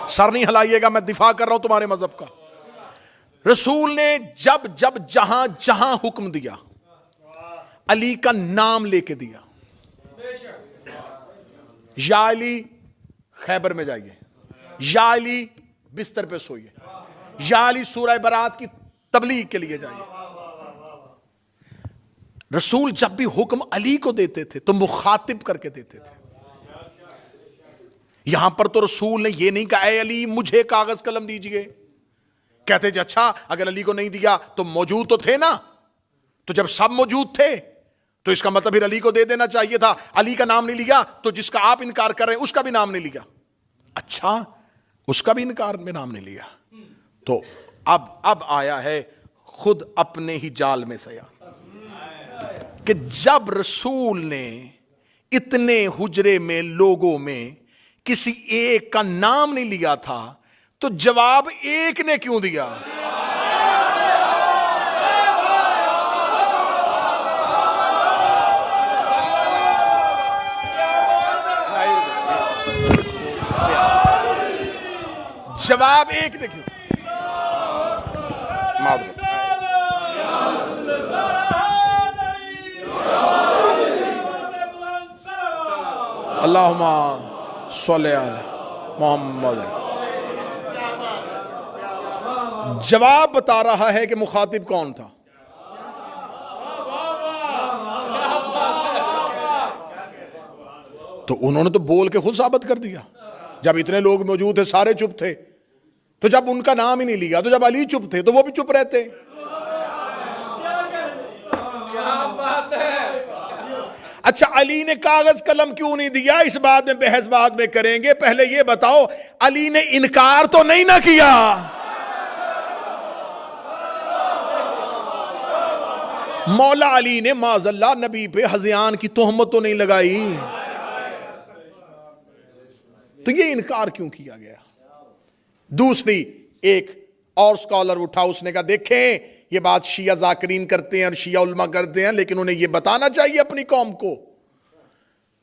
सर नहीं हिलाइएगा, मैं दिफा कर रहा हूं तुम्हारे मजहब का। रसूल ने जब जब जहां जहां हुक्म दिया, अली का नाम लेके दिया। या अली खैबर में जाइए, या अली बिस्तर पे सोइए, या अली सूरह बरात की तबलीग के लिए जाइए। रसूल जब भी हुक्म अली को देते थे तो मुखातिब करके देते थे। यहां पर तो रसूल ने यह नहीं कहा ऐ अली मुझे कागज कलम दीजिए। कहते जी अच्छा, अगर अली को नहीं दिया तो मौजूद तो थे ना, तो जब सब मौजूद थे तो इसका मतलब फिर अली को दे देना चाहिए था। अली का नाम नहीं लिया तो जिसका आप इनकार कर रहे हैं उसका भी नाम नहीं लिया। अच्छा, उसका भी इनकार में नाम नहीं लिया, तो अब आया है खुद अपने ही जाल में सया कि जब रसूल ने इतने हुजरे में लोगों में किसी एक का नाम नहीं लिया था, तो जवाब एक ने क्यों दिया? जवाब एक ने क्यों? मादर अल्लाहुम्मा सल्ली अला मोहम्मद। जवाब बता रहा है कि मुखातिब कौन था। तो उन्होंने तो बोल के खुद साबित कर दिया। जब इतने लोग मौजूद थे, सारे चुप थे, तो जब उनका नाम ही नहीं लिया, तो जब अली चुप थे तो वो भी चुप रहते। अच्छा, अली ने कागज कलम क्यों नहीं दिया, इस बात में बहस बाद में करेंगे। पहले ये बताओ, अली ने इनकार तो नहीं ना किया? मौला अली ने माज़ल्लाह नबी पे हज़यान की तोहमत तो नहीं लगाई, तो ये इनकार क्यों किया गया? दूसरी, एक और स्कॉलर उठा, उसने कहा देखें ये बात शिया जाकिरीन करते हैं और शिया उलमा करते हैं, लेकिन उन्हें ये बताना चाहिए अपनी कौम को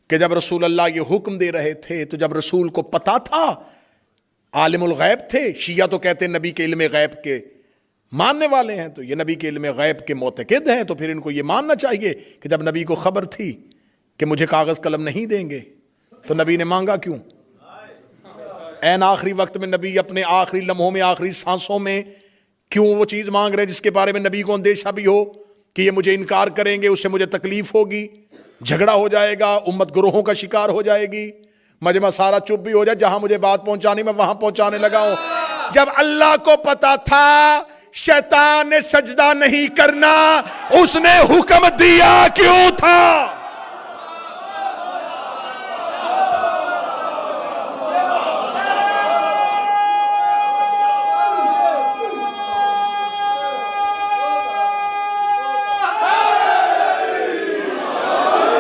कि जब रसूल अल्लाह ये हुक्म दे रहे थे, तो जब रसूल को पता था, आलिमुल गैब थे। शिया तो कहते हैं नबी के इल्म गैब के मानने वाले हैं तो ये नबी के इल्म गैब के मोतकिद हैं, तो फिर इनको ये मानना चाहिए कि जब नबी को खबर थी कि मुझे कागज़ कलम नहीं देंगे तो नबी ने मांगा क्यों? ऐन आखिरी वक्त में नबी अपने आखिरी लम्हों में, आखिरी सांसों में क्यों वो चीज़ मांग रहे हैं जिसके बारे में नबी को अंदेशा भी हो कि ये मुझे इनकार करेंगे, उससे मुझे तकलीफ होगी, झगड़ा हो जाएगा, उम्मत गुरोहों का शिकार हो जाएगी, मजमा सारा चुप भी हो जाए, जहां मुझे बात पहुंचानी मैं वहां पहुंचाने लगा हूं। जब अल्लाह को पता था शैतान ने सजदा नहीं करना, उसने हुक्म दिया क्यों था?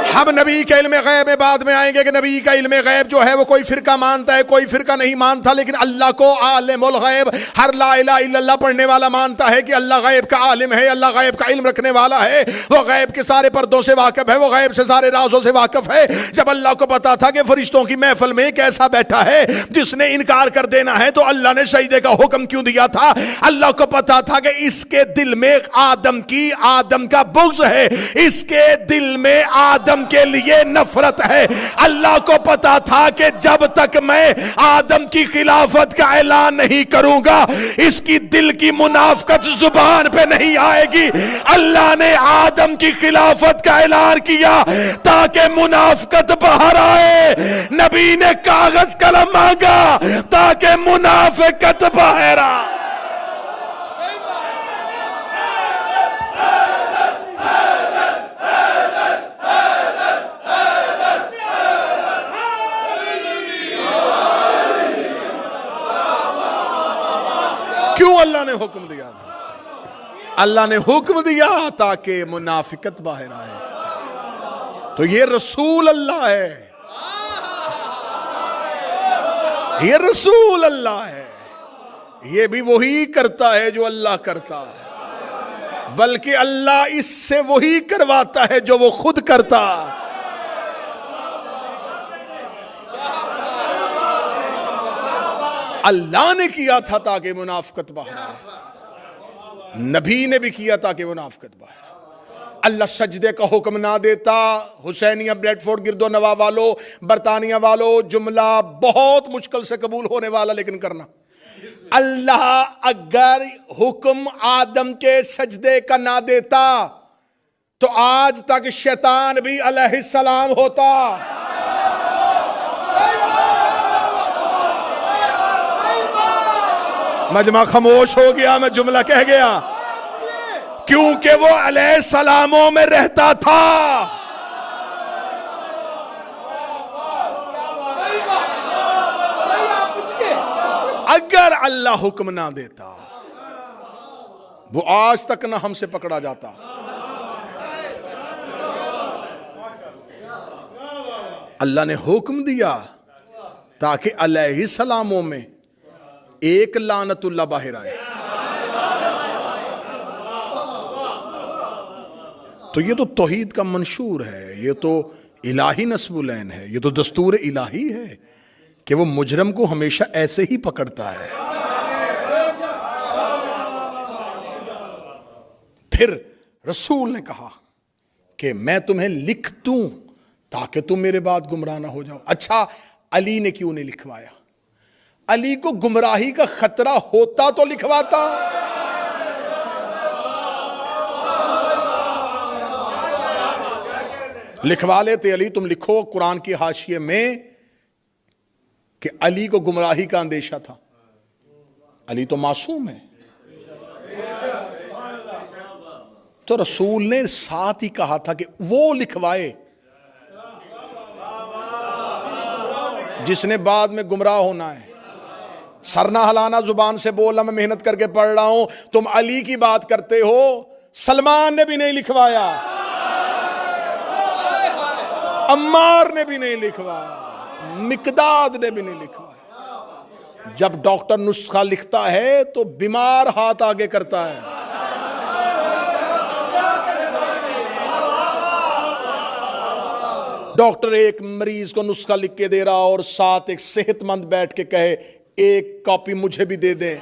हम नबी के इल्म गैब में बाद में आएंगे कि नबी का इल्म गैब जो है वो कोई फिरका मानता है, कोई फिरका नहीं मानता, लेकिन अल्लाह को आलिमुल गैब, हर ला इलाहा इल्लल्लाह पढ़ने वाला मानता है कि अल्लाह गैब का आलिम है, अल्लाह गैब का इल्म रखने वाला है, वो गैब के सारे पर्दों से वाकिफ है, वो गैब से सारे राजों से वाकिफ है। जब अल्लाह को पता था कि फरिश्तों की महफिल में एक ऐसा बैठा है जिसने इनकार कर देना है, तो अल्लाह ने सजदे का हुक्म क्यों दिया था? अल्लाह को पता था कि इसके दिल में आदम का बुग़्ज़ है, इसके दिल में आदम के लिए नफरत है। अल्लाह को पता था कि जब तक मैं आदम की खिलाफत का ऐलान नहीं करूंगा इसकी दिल की मुनाफकत जुबान पे नहीं आएगी। अल्लाह ने आदम की खिलाफत का ऐलान किया ताकि मुनाफकत बाहर आए। नबी ने कागज कलम मांगा ताकि मुनाफकत बाहर आए। क्यों अल्लाह ने हुक्म दिया? अल्लाह ने हुक्म दिया ताकि मुनाफिकत बाहर आए। तो ये रसूल अल्लाह है, ये रसूल अल्लाह है, ये भी वही करता है जो अल्लाह करता है, बल्कि अल्लाह इससे वही करवाता है जो वो खुद करता। अल्लाह ने किया था ताकि मुनाफिकत बाहर आए, नबी ने भी किया ताकि मुनाफिकत बाहर आए। अल्लाह सजदे का हुक्म ना देता, हुसैनिया ब्रेडफोर्ड गिरदो नवा वालों, बरतानिया वालों, जुमला बहुत मुश्किल से कबूल होने वाला लेकिन करना। अल्लाह अगर हुक्म आदम के सजदे का ना देता तो आज तक शैतान भी अलैहिस्सलाम होता। मजमा खामोश हो गया, मैं जुमला कह गया, क्योंकि वो अलैहिस्सलामों में रहता था। अगर अल्लाह हुक्म ना देता वो आज तक ना हमसे पकड़ा जाता। अल्लाह ने हुक्म दिया ताकि अलैहिस्सलामों में एक लानतुल्लाह बाहर आए। तो ये तो तौहीद का मंशूर है, ये तो इलाही नस्बुलैन है, ये तो दस्तूर इलाही है कि वो मुजरम को हमेशा ऐसे ही पकड़ता है। फिर रसूल ने कहा कि मैं तुम्हें लिख दूं ताकि तुम मेरे बाद गुमराह ना हो जाओ। अच्छा, अली ने क्यों नहीं लिखवाया? अली को गुमराही का खतरा होता तो लिखवाता। लिखवा लेते, अली तुम लिखो कुरान की हाशिए में कि अली को गुमराही का अंदेशा था। अली तो मासूम है। तो रसूल ने साथ ही कहा था कि वो लिखवाए जिसने बाद में गुमराह होना है। सरना हलाना जुबान से बोलना, मैं मेहनत करके पढ़ रहा हूं, तुम अली की बात करते हो। सलमान ने भी नहीं लिखवाया, अम्मार ने भी नहीं लिखवाया, मिकदाद ने भी नहीं लिखवाया। जब डॉक्टर नुस्खा लिखता है तो बीमार हाथ आगे करता है। डॉक्टर एक मरीज को नुस्खा लिख के दे रहा और साथ एक सेहतमंद बैठ के कहे एक कॉपी मुझे भी दे दें।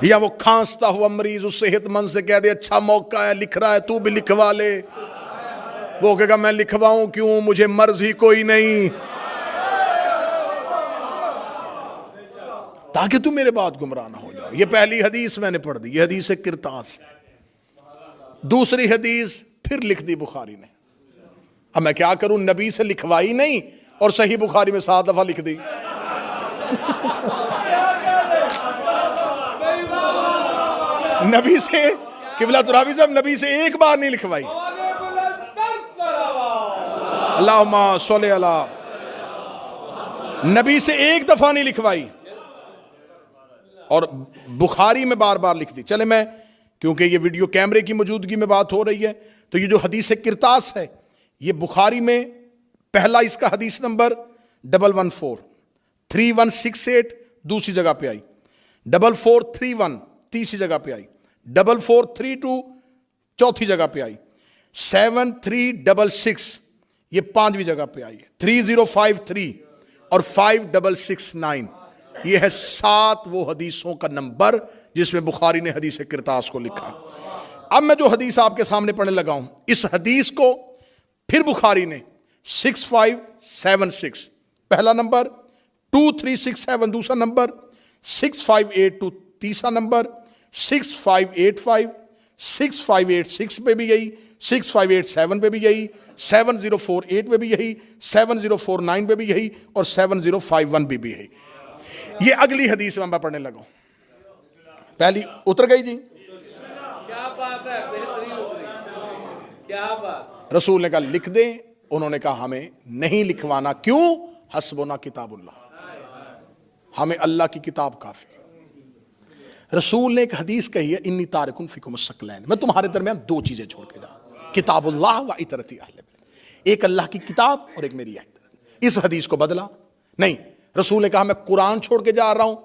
या वो खांसता हुआ मरीज उस सेहतमंद से कह दे अच्छा मौका है, लिख रहा है, तू भी लिखवा ले। वो कहेगा मैं लिखवाऊं क्यों, मुझे मर्ज ही कोई नहीं, ताकि तू मेरे बाद गुमराह ना हो जाओ। ये पहली हदीस मैंने पढ़ दी, ये हदीस किरतास है। दूसरी हदीस फिर लिख दी बुखारी ने। अब मैं क्या करूं, नबी से लिखवाई नहीं और सही बुखारी में 7 दफा लिख दी। नबी से किबला तुराबी साहब, नबी से एक बार नहीं लिखवाई। अल्लाहुम्मा सल्ली अला, नबी से एक दफा नहीं लिखवाई और बुखारी में बार बार लिख दी। चले मैं, क्योंकि ये वीडियो कैमरे की मौजूदगी में बात हो रही है, तो ये जो हदीस किरतास है ये बुखारी में पहला इसका हदीस नंबर 114 3168 दूसरी जगह पे आई, 4431 तीसरी जगह पे आई, 4432 चौथी जगह पे आई, 7366 ये 5वीं जगह पे आई है, 3053 और 5669 ये है 7 वो हदीसों का नंबर जिसमें बुखारी ने हदीस किरतास को लिखा। अब मैं जो हदीस आपके सामने पढ़ने लगा हूं, इस हदीस को फिर बुखारी ने 6576 पहला नंबर, 2367 दूसरा नंबर, 6582 तीसरा नंबर, 6585 6586 पे भी यही, 6587 पे भी यही, 7048 पे भी यही, 7049 पे भी यही और 7051 पे भी यही। ये अगली हदीस में मैं पढ़ने लगा। पहली उतर गई जी, क्या बात है, बेहतरीन उतरी, क्या बात। रसूल ने कहा लिख दे, उन्होंने कहा हमें नहीं लिखवाना, क्यों, हस्बुना किताबुल्लाह, हमें अल्लाह की किताब काफी। रसूल ने एक हदीस कही है, इन्नी तारिकुन फिकुम सकलैन, मैं तुम्हारे दरमियान 2 चीजें छोड़ के जा, किताबुल्लाह व इतरती अहले बैत, एक अल्लाह की किताब और एक मेरी इतरत। इस हदीस को बदला नहीं, रसूल ने कहा मैं कुरान छोड़ के जा रहा हूं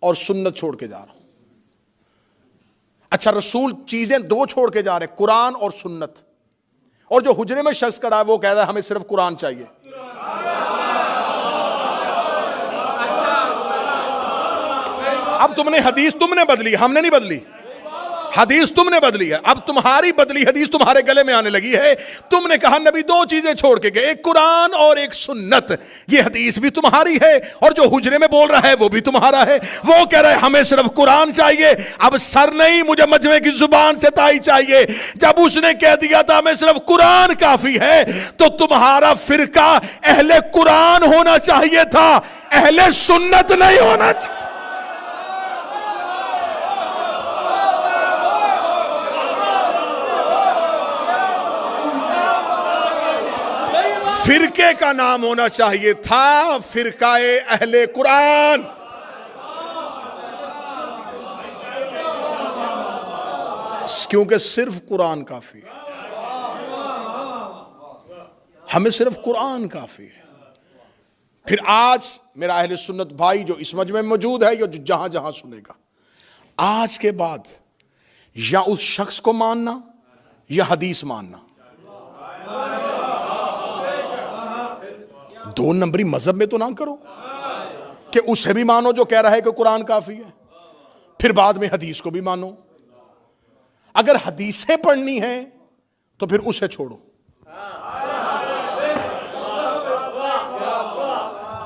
और सुन्नत छोड़ के जा रहा हूं। अच्छा, रसूल चीजें 2 छोड़ के जा रहे, कुरान और सुन्नत, और जो हुजरे में शख्स खड़ा है वो कह रहा है हमें सिर्फ कुरान चाहिए। अब तुमने हदीस तुमने बदली, हमने नहीं बदली, हदीस तुमने बदली है। अब तुम्हारी बदली हदीस तुम्हारे गले में आने लगी है। तुमने कहा नबी 2 चीजें छोड़ के गए, एक कुरान और एक सुन्नत, ये हदीस भी तुम्हारी है और जो हुजरे में बोल रहा है वो भी तुम्हारा है। वो कह रहा है हमें सिर्फ कुरान चाहिए, अब सर नहीं, मुझे मजमे की जुबान से ताई चाहिए। जब उसने कह दिया था हमें सिर्फ कुरान काफी है, तो तुम्हारा फिरका अहले कुरान होना चाहिए था, अहले सुन्नत नहीं होना चाहिए। फिरके का नाम होना चाहिए था फिरकाए अहले कुरान। क्योंकि सिर्फ कुरान काफी है, हमें सिर्फ कुरान काफी है। फिर आज मेरा अहले सुन्नत भाई जो इस मजमे में मौजूद है, या जो जहां जहां सुनेगा, आज के बाद या उस शख्स को मानना या हदीस मानना, 2 नंबरी मजहब में तो ना करो कि उसे भी मानो जो कह रहा है कि कुरान काफी है, फिर बाद में हदीस को भी मानो। अगर हदीसें पढ़नी है तो फिर उसे छोड़ो,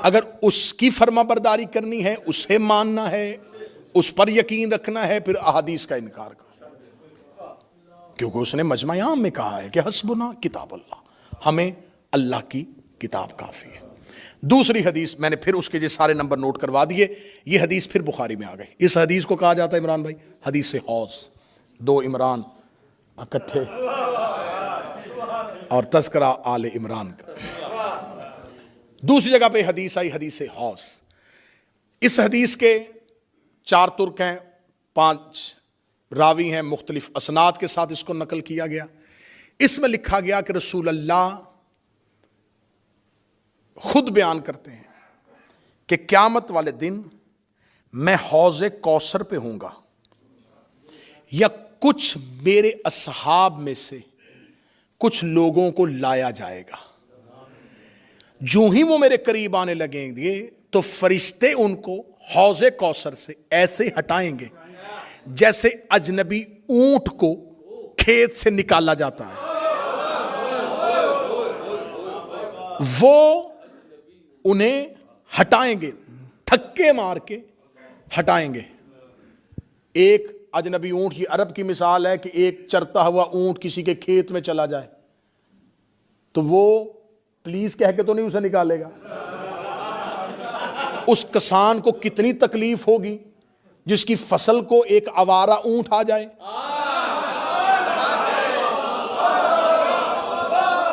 अगर उसकी फर्माबरदारी करनी है, उसे मानना है, उस पर यकीन रखना है, फिर अहादीस का इनकार करो, क्योंकि उसने मजमा आम में कहा है कि हस्बुना किताबुल्लाह, हमें अल्लाह की किताब काफी है। दूसरी हदीस मैंने फिर उसके जो सारे नंबर नोट करवा दिए, ये हदीस फिर बुखारी में आ गई। इस हदीस को कहा जाता है इमरान भाई हदीस से हौस, 2 इमरान इकट्ठे और तस्करा आले इमरान का। दूसरी जगह पे हदीस आई हदीस से हौस। इस हदीस के 4 तुर्क हैं, 5 रावी हैं, मुख्तलिफ असनाद के साथ इसको नकल किया गया। इसमें लिखा गया कि रसूल अल्लाह खुद बयान करते हैं कि क़यामत वाले दिन मैं हौज़े कौसर पे हूंगा, या कुछ मेरे असहाब में से कुछ लोगों को लाया जाएगा। जो ही वो मेरे करीब आने लगेंगे तो फरिश्ते उनको हौज़े कौसर से ऐसे हटाएंगे जैसे अजनबी ऊंट को खेत से निकाला जाता है, वो उन्हें हटाएंगे, धक्के मार के हटाएंगे। एक अजनबी ऊंट, ये अरब की मिसाल है कि एक चरता हुआ ऊंट किसी के खेत में चला जाए तो वो प्लीज कह के तो नहीं उसे निकालेगा। उस किसान को कितनी तकलीफ होगी जिसकी फसल को एक आवारा ऊंट आ जाए।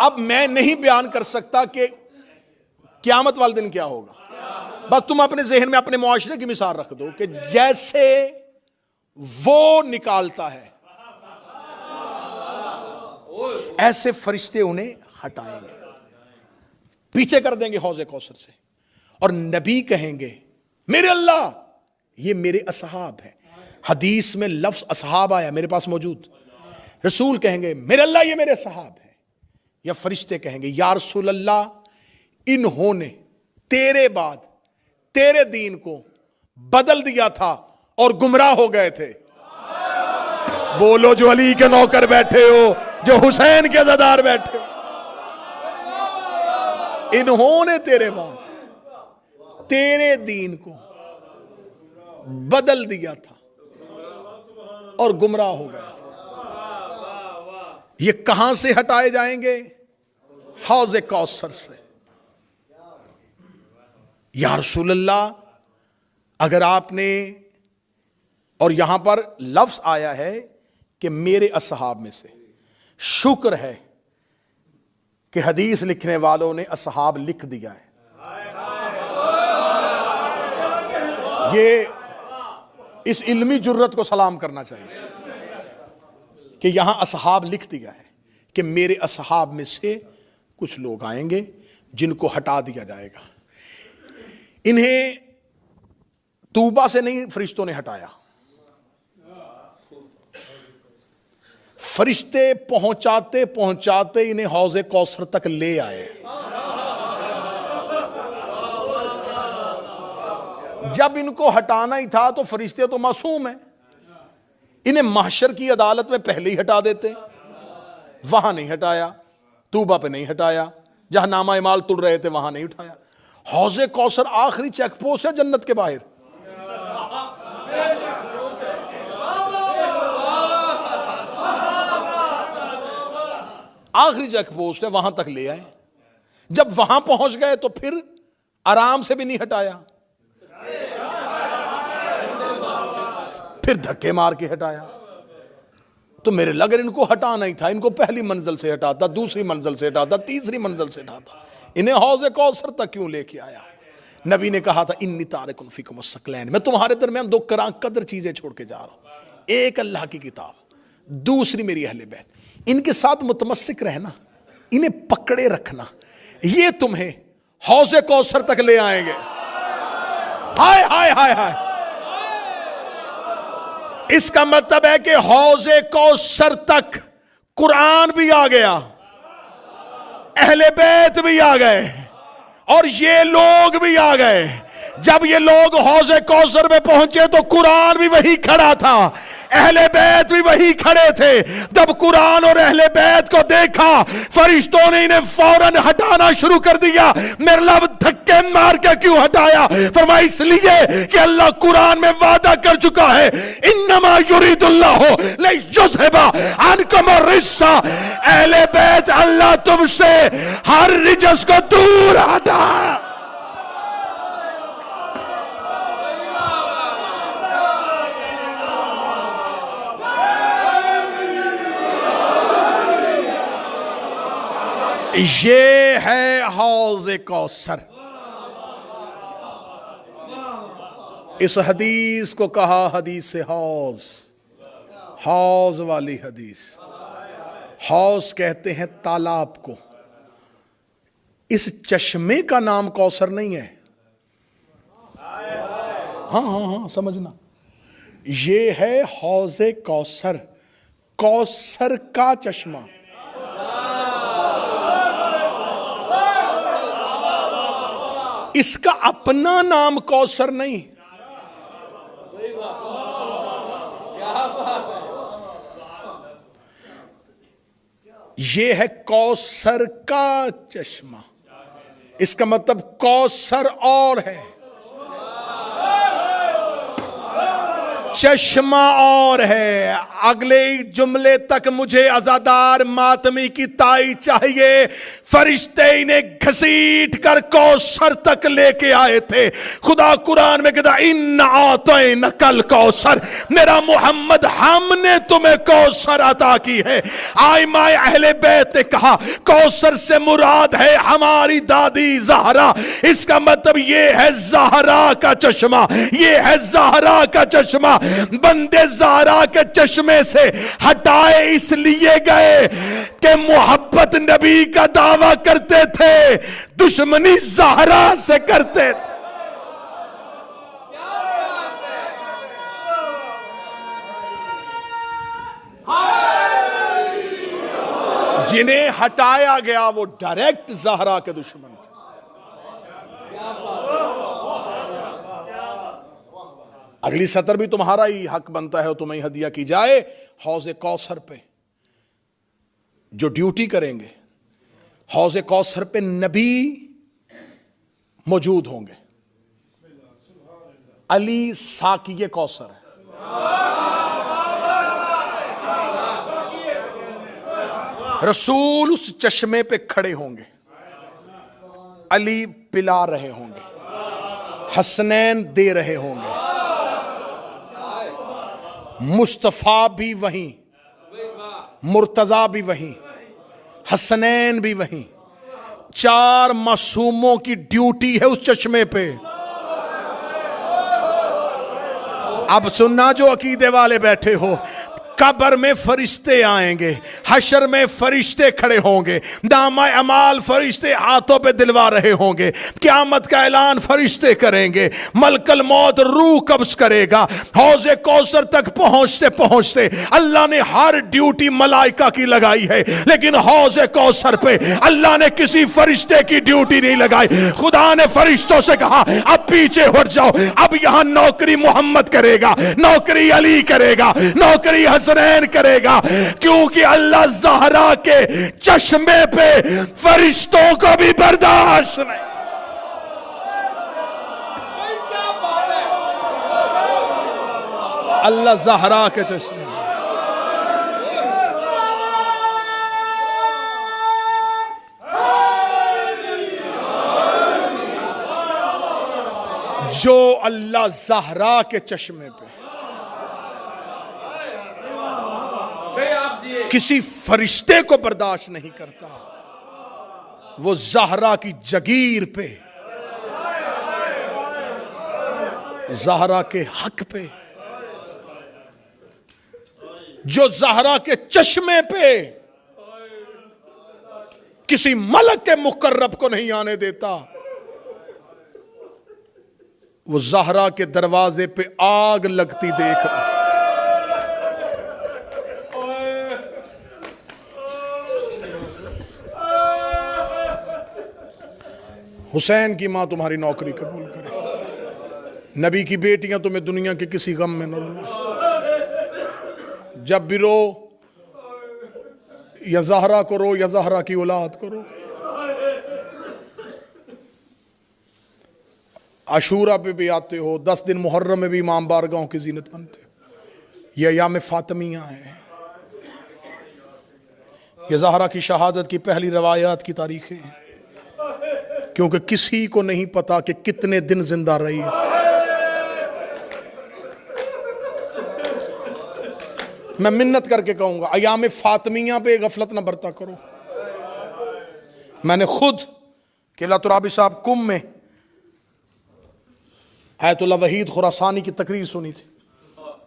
अब मैं नहीं बयान कर सकता कि क़यामत वाले दिन क्या होगा, बस तुम अपने जहन में अपने मुआशरे की मिसाल रख दो कि जैसे वो निकालता है ऐसे फरिश्ते उन्हें हटाएंगे, पीछे कर देंगे हौज़े कौसर से। और नबी कहेंगे मेरे अल्लाह ये मेरे असहाब है। हदीस में लफ्ज असहाब आया, मेरे पास मौजूद। रसूल कहेंगे मेरे अल्लाह ये मेरे असहाब है, या फरिश्ते कहेंगे या रसूल अल्लाह इन्होंने तेरे बाद तेरे दीन को बदल दिया था और गुमराह हो गए थे। बोलो जो अली के नौकर बैठे हो, जो हुसैन के अज़ादार बैठे हो, इन्होंने तेरे बाद तेरे दीन को बदल दिया था और गुमराह हो गए थे। ये कहां से हटाए जाएंगे? हौज़े कौसर से। या रसूल अल्लाह अगर आपने, और यहां पर लफ्ज आया है कि मेरे असहाब में से, शुक्र है कि हदीस लिखने वालों ने असहाब लिख दिया है। ये इस इल्मी जुर्रत को सलाम करना चाहिए कि यहां असहाब लिख दिया है कि मेरे असहाब में से कुछ लोग आएंगे जिनको हटा दिया जाएगा। इन्हें तूबा से नहीं फरिश्तों ने हटाया, फरिश्ते पहुंचाते पहुंचाते इन्हें हौज़े कौसर तक ले आए। जब इनको हटाना ही था तो फरिश्ते तो मासूम हैं, इन्हें महशर की अदालत में पहले ही हटा देते। वहां नहीं हटाया, तूबा पे नहीं हटाया, जहां नामा इमाल तुल रहे थे वहां नहीं उठाया। हौज़े कौसर आखिरी चेक पोस्ट है जन्नत के बाहर। आखिरी चेक पोस्ट है, वहां तक ले आए। जब वहां पहुंच गए तो फिर आराम से भी नहीं हटाया, फिर धक्के मार के हटाया। तो मेरे लगे इनको हटाना ही था, इनको पहली मंजिल से हटाता, दूसरी मंजिल से हटाता, तीसरी मंजिल से हटाता, इन्हें हौज़े कौसर तक क्यों लेके आया? नबी ने कहा था इन्नी तारिकुन फीकुम अस्सक़लैन, मैं तुम्हारे दरमियान दो कदर चीजें छोड़ के जा रहा हूं। एक अल्लाह की किताब, दूसरी मेरी अहले बैत। इनके साथ मुतमस्सिक रहना, इन्हें पकड़े रखना, ये तुम्हें हौज़े कौसर तक ले आएंगे। हाय हाय हाय हाय। इसका मतलब है कि हौज़े कौसर तक कुरान भी आ गया, अहले बैत भी आ गए और ये लोग भी आ गए। जब ये लोग हौज़े कौसर में पहुंचे तो कुरान भी वही खड़ा था, अहले बैत भी वही खड़े थे। जब कुरान और अहले बैत को देखा, फरिश्तों ने इन्हें फौरन हटाना शुरू कर दिया। मेरे लब धक्के मार के क्यों हटाया? फरमाया इसलिए कि अल्लाह कुरान में वादा कर चुका है, इन्नमा युरीदुल्लाहु लियुज़हिबा अन्कुम अर्रिज्सा। अहले बैत, अल्लाह तुमसे हर रिजस को दूर हटा। ये है हौज़े कौसर। इस हदीस को कहा हदीस से हौज, हौज वाली हदीस। हौज कहते हैं तालाब को। इस चश्मे का नाम कौसर नहीं है। हाँ हाँ हाँ समझना, ये है हौज़े कौसर, कौसर का चश्मा। इसका अपना नाम कौसर नहीं। ये है कौसर का चश्मा। इसका मतलब कौसर और है, चश्मा और है। अगले जुमले तक मुझे अज़ादार मातमी की ताई चाहिए। फरिश्ते इन्हें घसीट कर कौसर तक लेके आए थे। खुदा कुरान में कहता इन आतैना कल कौसर, मेरा मोहम्मद हमने तुम्हें कौसर अता की है। आइमाए अहले बैत ने कहा कौसर से मुराद है हमारी दादी ज़हरा। इसका मतलब ये है ज़हरा का चश्मा, ये है ज़हरा का चश्मा। बंदे ज़हरा के चश्मे से हटाए इसलिए गए कि मोहब्बत नबी का दावा करते थे, दुश्मनी ज़हरा से करते थे। जिन्हें हटाया गया वो डायरेक्ट ज़हरा के दुश्मन थे। अगली सतर भी तुम्हारा ही हक बनता है और तुम्हें हदिया की जाए। हौज़े कौसर पे जो ड्यूटी करेंगे, हौज़े कौसर पे नबी मौजूद होंगे। अली साकिये कौसर है। रसूल उस चश्मे पे खड़े होंगे, अली पिला रहे होंगे, हसनैन दे रहे होंगे, मुस्तफा भी वहीं, मुर्तजा भी वहीं, हसनैन भी वहीं। 4 मासूमों की ड्यूटी है उस चश्मे पे। अब सुनना जो अकीदे वाले बैठे हो, कब्र में फरिश्ते आएंगे, हशर में फरिश्ते खड़े होंगे, दामा अमाल फरिश्ते हाथों पे दिलवा रहे होंगे, क़यामत का ऐलान फरिश्ते करेंगे, मलकल मौत रूह कब्ज करेगा। हौज़े कौसर तक पहुंचते पहुंचते अल्लाह ने हर ड्यूटी मलाइका की लगाई है, लेकिन हौज़े कौसर पे अल्लाह ने किसी फरिश्ते की ड्यूटी नहीं लगाई। खुदा ने फरिश्तों से कहा अब पीछे हट जाओ, अब यहां नौकरी मोहम्मद करेगा, नौकरी अली करेगा, नौकरी हसनैन करेगा, क्योंकि अल्लाह ज़हरा के चश्मे पे फरिश्तों को भी बर्दाश्त नहीं। अल्लाह ज़हरा के चश्मे जो अल्लाह ज़हरा के चश्मे पे किसी फरिश्ते को बर्दाश्त नहीं करता, वो ज़हरा की जगीर पे, ज़हरा के हक पे, जो ज़हरा के चश्मे पे किसी मलक के मुकर्रब को नहीं आने देता, वो ज़हरा के दरवाजे पे आग लगती देख रहा। हुसैन की मां तुम्हारी नौकरी कबूल करे, नबी की बेटियां तुम्हें दुनिया के किसी गम में न रुलाएं। जब भी रो या ज़हरा को रो या ज़हरा की औलाद को रो। आशूरा पे भी आते हो, 10 दिन मुहर्रम में भी इमाम बारगाहों की जीनत बनते हो। ये अयाम फातिमिया है, ये ज़हरा की शहादत की पहली रवायात की तारीखें हैं, क्योंकि किसी को नहीं पता कि कितने दिन जिंदा रही है। मैं मिन्नत करके कहूंगा अयाम फातिमिया पे गफलत न बरता करो। मैंने खुद किबला तुराबी साहब कुम में आयतुल्लाह वहीद खुरासानी की तकरीर सुनी थी।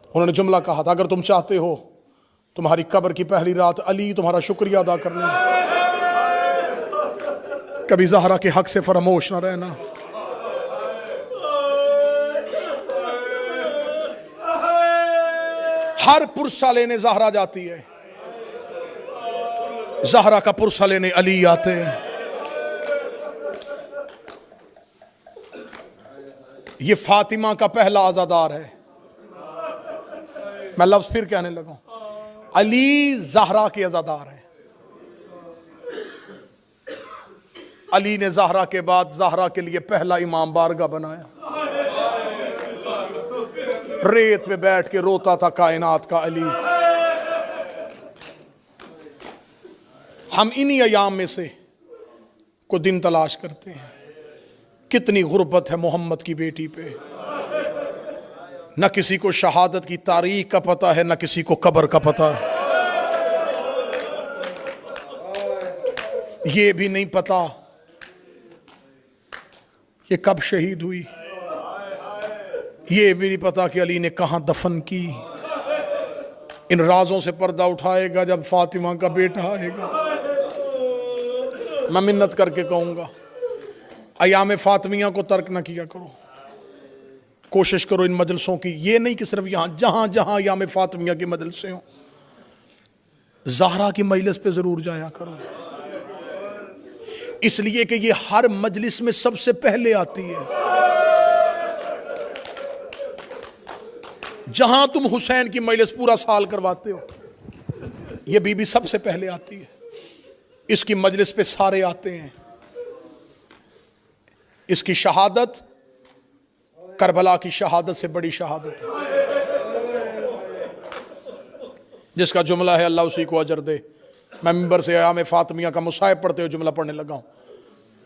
उन्होंने जुमला कहा था, अगर तुम चाहते हो तुम्हारी कब्र की पहली रात अली तुम्हारा शुक्रिया अदा करने, कभी ज़हरा के हक से फरामोश ना रहना। हर पुरसा लेने ज़हरा जाती है, ज़हरा का पुरसा लेने अली आते हैं। ये फातिमा का पहला आज़ादार है। मैं लफ्ज़ फिर कहने लगा, अली ज़हरा के आज़ादार है। अली ने ज़हरा के बाद ज़हरा के लिए पहला इमाम बारगाह बनाया। रेत पे बैठ के रोता था कायनात का अली। हम इन्हीं अयाम में से को दिन तलाश करते हैं। कितनी गुर्बत है मोहम्मद की बेटी पे। न किसी को शहादत की तारीख का पता है, न किसी को कब्र का पता है। ये भी नहीं पता कि कब शहीद हुई। ये भी नहीं पता कि अली ने कहां दफन की। इन राजों से पर्दा उठाएगा जब फातिमा का बेटा आएगा। मैं मिन्नत करके कहूंगा, अयाम फातिमिया को तर्क ना किया करो। कोशिश करो इन मजलिसों की। ये नहीं कि सिर्फ यहां, जहां जहां अयाम फातिमिया की मजलिसें हो, ज़हरा की मजलिस पे जरूर जाया करो। इसलिए कि ये हर मजलिस में सबसे पहले आती है। जहां तुम हुसैन की मजलिस पूरा साल करवाते हो, ये बीबी सबसे पहले आती है। इसकी मजलिस पे सारे आते हैं। इसकी शहादत करबला की शहादत से बड़ी शहादत है। जिसका जुमला है अल्लाह उसी को अजर दे। मैं मिंबर से अयाम फातिमिया का मुसाहिब पढ़ते हुए जुमला पढ़ने लगा हूं।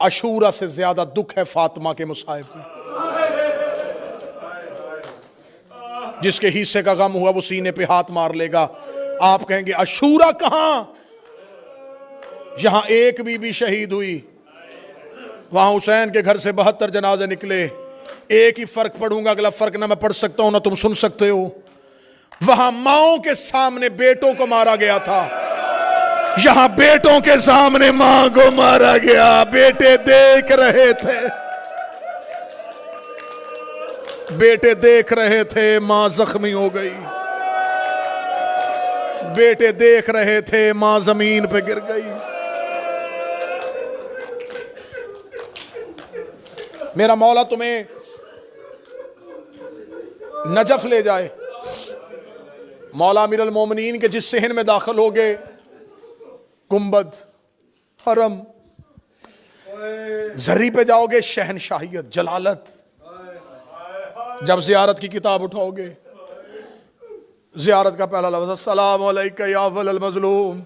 अशूरा से ज्यादा दुख है फातिमा के मुसाहिब में। जिसके हिस्से का गम हुआ वो सीने पे हाथ मार लेगा। आप कहेंगे अशूरा कहां? यहां एक बीबी शहीद हुई, वहां हुसैन के घर से 72 जनाजे निकले। एक ही फर्क पढ़ूंगा, अगला फर्क ना मैं पढ़ सकता हूं ना तुम सुन सकते हो। वहां माओं के सामने बेटों को मारा गया था, यहां बेटों के सामने मां को मारा गया। बेटे देख रहे थे, बेटे देख रहे थे, मां जख्मी हो गई। बेटे देख रहे थे, मां जमीन पे गिर गई। मेरा मौला तुम्हें नजफ ले जाए। मौला अमीरुल मोमिनीन के जिस सहन में दाखिल हो गए, गुंबद, हरम, जर्री पे जाओगे, शहनशाहियत, जलालत। जब जियारत की किताब उठाओगे, जियारत का पहला लफ्ज़ अस्सलामु अलैका या वलल मज़लूम।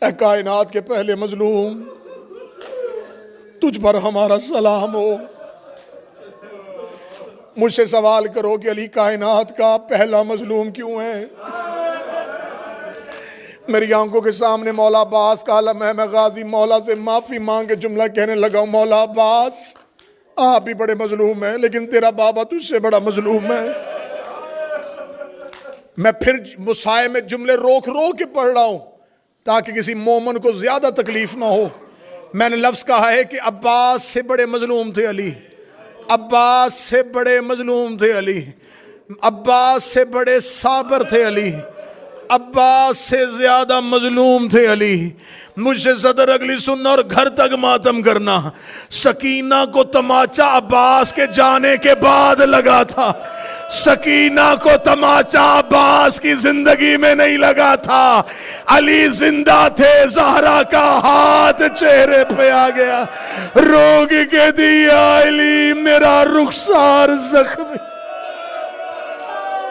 ऐ कायनात के पहले मजलूम, तुझ पर हमारा सलाम हो। मुझसे सवाल करो कि अली कायनात का पहला मजलूम क्यों है? मेरी आंखों के सामने मौला अब्बास का आलम है। मैं गाजी मौला से माफी मांग के जुमला कहने लगा हूं, मौला अब्बास आप भी बड़े मजलूम हैं, लेकिन तेरा बाबा तुझसे बड़ा मजलूम है। मैं फिर मुसाए में जुमले रोक रोक के पढ़ रहा हूं ताकि किसी मोमन को ज्यादा तकलीफ ना हो। मैंने लफ्ज कहा है कि अब्बास से बड़े मजलूम थे अली, अब्बास से बड़े मजलूम थे अली, अब्बास से बड़े साबर थे अली, अब्बास से ज्यादा मजलूम थे अली। मुझसे सदर अगली सुनना और घर तक मातम करना। सकीना को तमाचा अब्बास के जाने के बाद लगा था, सकीना को तमाचा अब्बास की जिंदगी में नहीं लगा था। अली जिंदा थे, ज़हरा का हाथ चेहरे पे आ गया, रोग के दिया अली मेरा रुखसार जख्मी।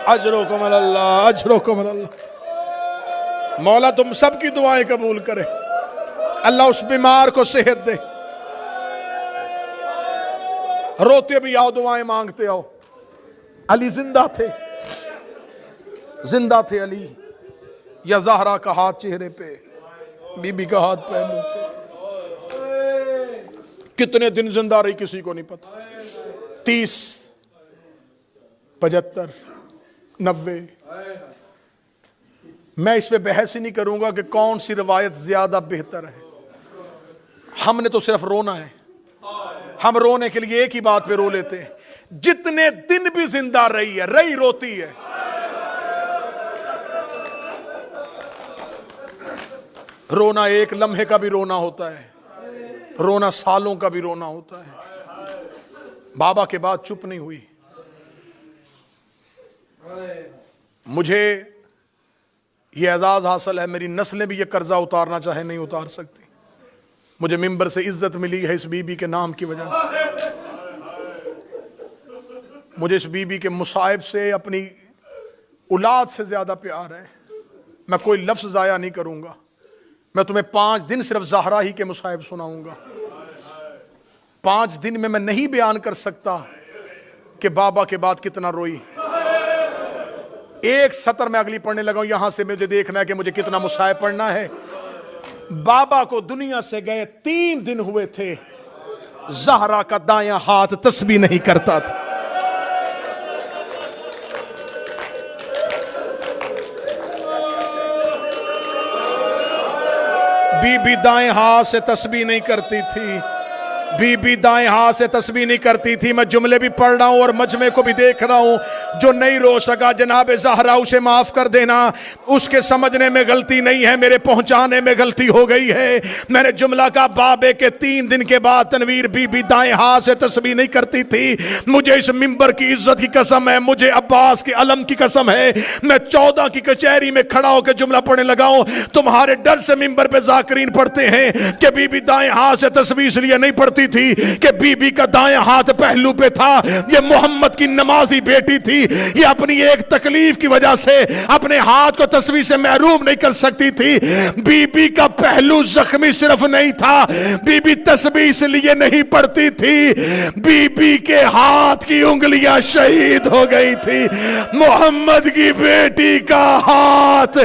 अजरुकुम अल्लाह, अजरुकुम अल्लाह। मौला तुम सबकी दुआएं कबूल करे। अल्लाह उस बीमार को सेहत दे। रोते भी आओ, दुआएं मांगते आओ। अली जिंदा थे, जिंदा थे अली। या ज़हरा का हाथ चेहरे पे, बीबी का हाथ पहलू पे। कितने दिन जिंदा रही किसी को नहीं पता। 30, 75, 90। मैं इस पे बहस ही नहीं करूंगा कि कौन सी रवायत ज्यादा बेहतर है। हमने तो सिर्फ रोना है। हम रोने के लिए एक ही बात पे रो लेते हैं, जितने दिन भी जिंदा रही है, रही रोती है। रोना एक लम्हे का भी रोना होता है, रोना सालों का भी रोना होता है। बाबा के बाद चुप नहीं हुई। मुझे ये एजाज़ हासिल है, मेरी नस्लें भी ये कर्जा उतारना चाहे नहीं उतार सकती। मुझे मिंबर से इज्जत मिली है इस बीबी के नाम की वजह से। मुझे इस बीबी के मुसाइब से अपनी औलाद से ज्यादा प्यार है। मैं कोई लफ्ज जाया नहीं करूंगा। मैं तुम्हें 5 दिन सिर्फ ज़हरा ही के मुसाइब सुनाऊंगा। 5 दिन में मैं नहीं बयान कर सकता कि बाबा के बाद कितना रोई। एक सतर मैं अगली पढ़ने लगा हूं, यहां से मुझे देखना है कि मुझे कितना मुसाइब पढ़ना है। बाबा को दुनिया से गए 3 दिन हुए थे, ज़हरा का दायां हाथ तस्बीह नहीं करता था। बीबी दाएं हाथ से तस्बीह नहीं करती थी। बीबी दाएं हाथ से तस्बीह नहीं करती थी। मैं जुमले भी पढ़ रहा हूं और मजमे को भी देख रहा हूं। जो नहीं रो सका जनाब ज़हरा उसे माफ कर देना। उसके समझने में गलती नहीं है, मेरे पहुंचाने में गलती हो गई है। मैंने जुमला का बाबे के 3 दिन के बाद तनवीर बीबी दाएं हाथ से तस्बीह नहीं करती थी। मुझे इस मिंबर की इज्जत की कसम है, मुझे अब्बास के अलम की कसम है। मैं 14 की कचहरी में खड़ा होकर जुमला पढ़ने लगा हूं। तुम्हारे डर से मिंबर पे जाकिरीन पढ़ते हैं कि बीबी दाएं हाथ से तस्बीह इसलिए नहीं पढ़ती थी कि बीबी का दाएं हाथ पहलू पे था। ये मोहम्मद की नमाजी बेटी थी। ये अपनी एक तकलीफ की वजह से अपने हाथ को तस्बीह से महरूम नहीं कर सकती थी। बीबी का पहलू जख्मी सिर्फ नहीं था, बीबी तस्बीह इसलिए नहीं पढ़ती थी, बीबी के हाथ की उंगलियां शहीद हो गई थी। मोहम्मद की बेटी का हाथ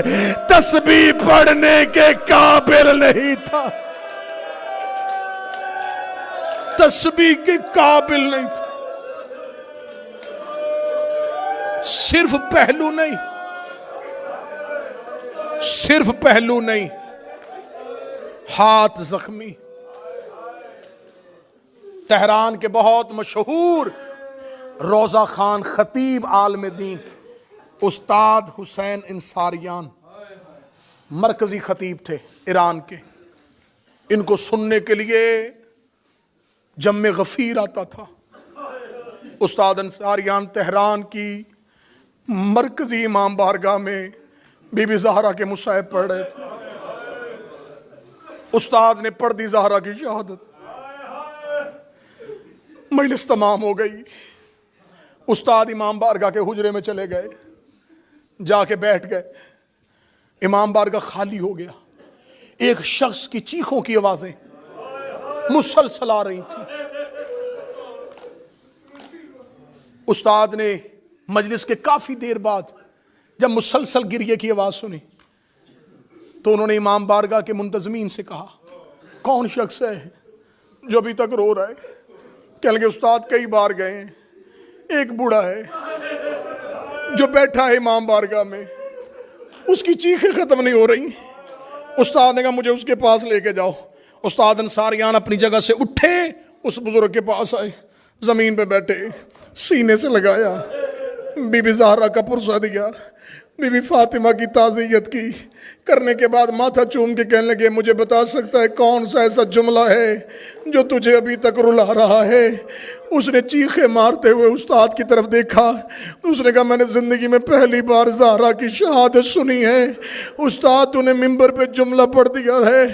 तस्बीह पढ़ने के काबिल नहीं था, तस्बीह के काबिल नहीं था। सिर्फ पहलू नहीं, सिर्फ पहलू नहीं, हाथ जख्मी। तेहरान के बहुत मशहूर रोजा खान खतीब आलम दीन उस्ताद हुसैन इंसारियान मरकजी खतीब थे ईरान के। इनको सुनने के लिए जम्मे गफीर आता था। उस्ताद अंसारियान तेहरान की मरकजी इमाम बारगाह में बीबी ज़हरा के मुसाहिब पढ़ रहे थे। उस्ताद ने पढ़ दी ज़हरा की शहादत। मजलिस तमाम हो गई। उस्ताद इमाम बारगाह के हुजरे में चले गए, जाके बैठ गए। इमाम बारगाह खाली हो गया। एक शख्स की चीखों की आवाजें मुसलसल आ रही थी। उस्ताद ने मजलिस के काफी देर बाद जब मुसलसल गिरिए की आवाज सुनी तो उन्होंने इमाम बारगाह के मुंतजमीन से कहा, कौन शख्स है जो अभी तक रो रहा है? कहने लगे उस्ताद कई बार गए हैं, एक बूढ़ा है जो बैठा है इमाम बारगाह में, उसकी चीखें खत्म नहीं हो रही। उस्ताद ने कहा मुझे उसके पास लेके जाओ। उस्ताद अंसारियान अपनी जगह से उठे, उस बुजुर्ग के पास आए, जमीन पे बैठे, सीने से लगाया, बीबी ज़हरा का पुरसा दिया, बीबी फातिमा की ताज़ियत की। करने के बाद माथा चूम के कहने लगे मुझे बता सकता है कौन सा ऐसा जुमला है जो तुझे अभी तक रुला रहा है? उसने चीखे मारते हुए उस्ताद की तरफ देखा। उसने कहा मैंने जिंदगी में पहली बार ज़हरा की शहादत सुनी है। उस्ताद तूने मिंबर पे जुमला पढ़ दिया है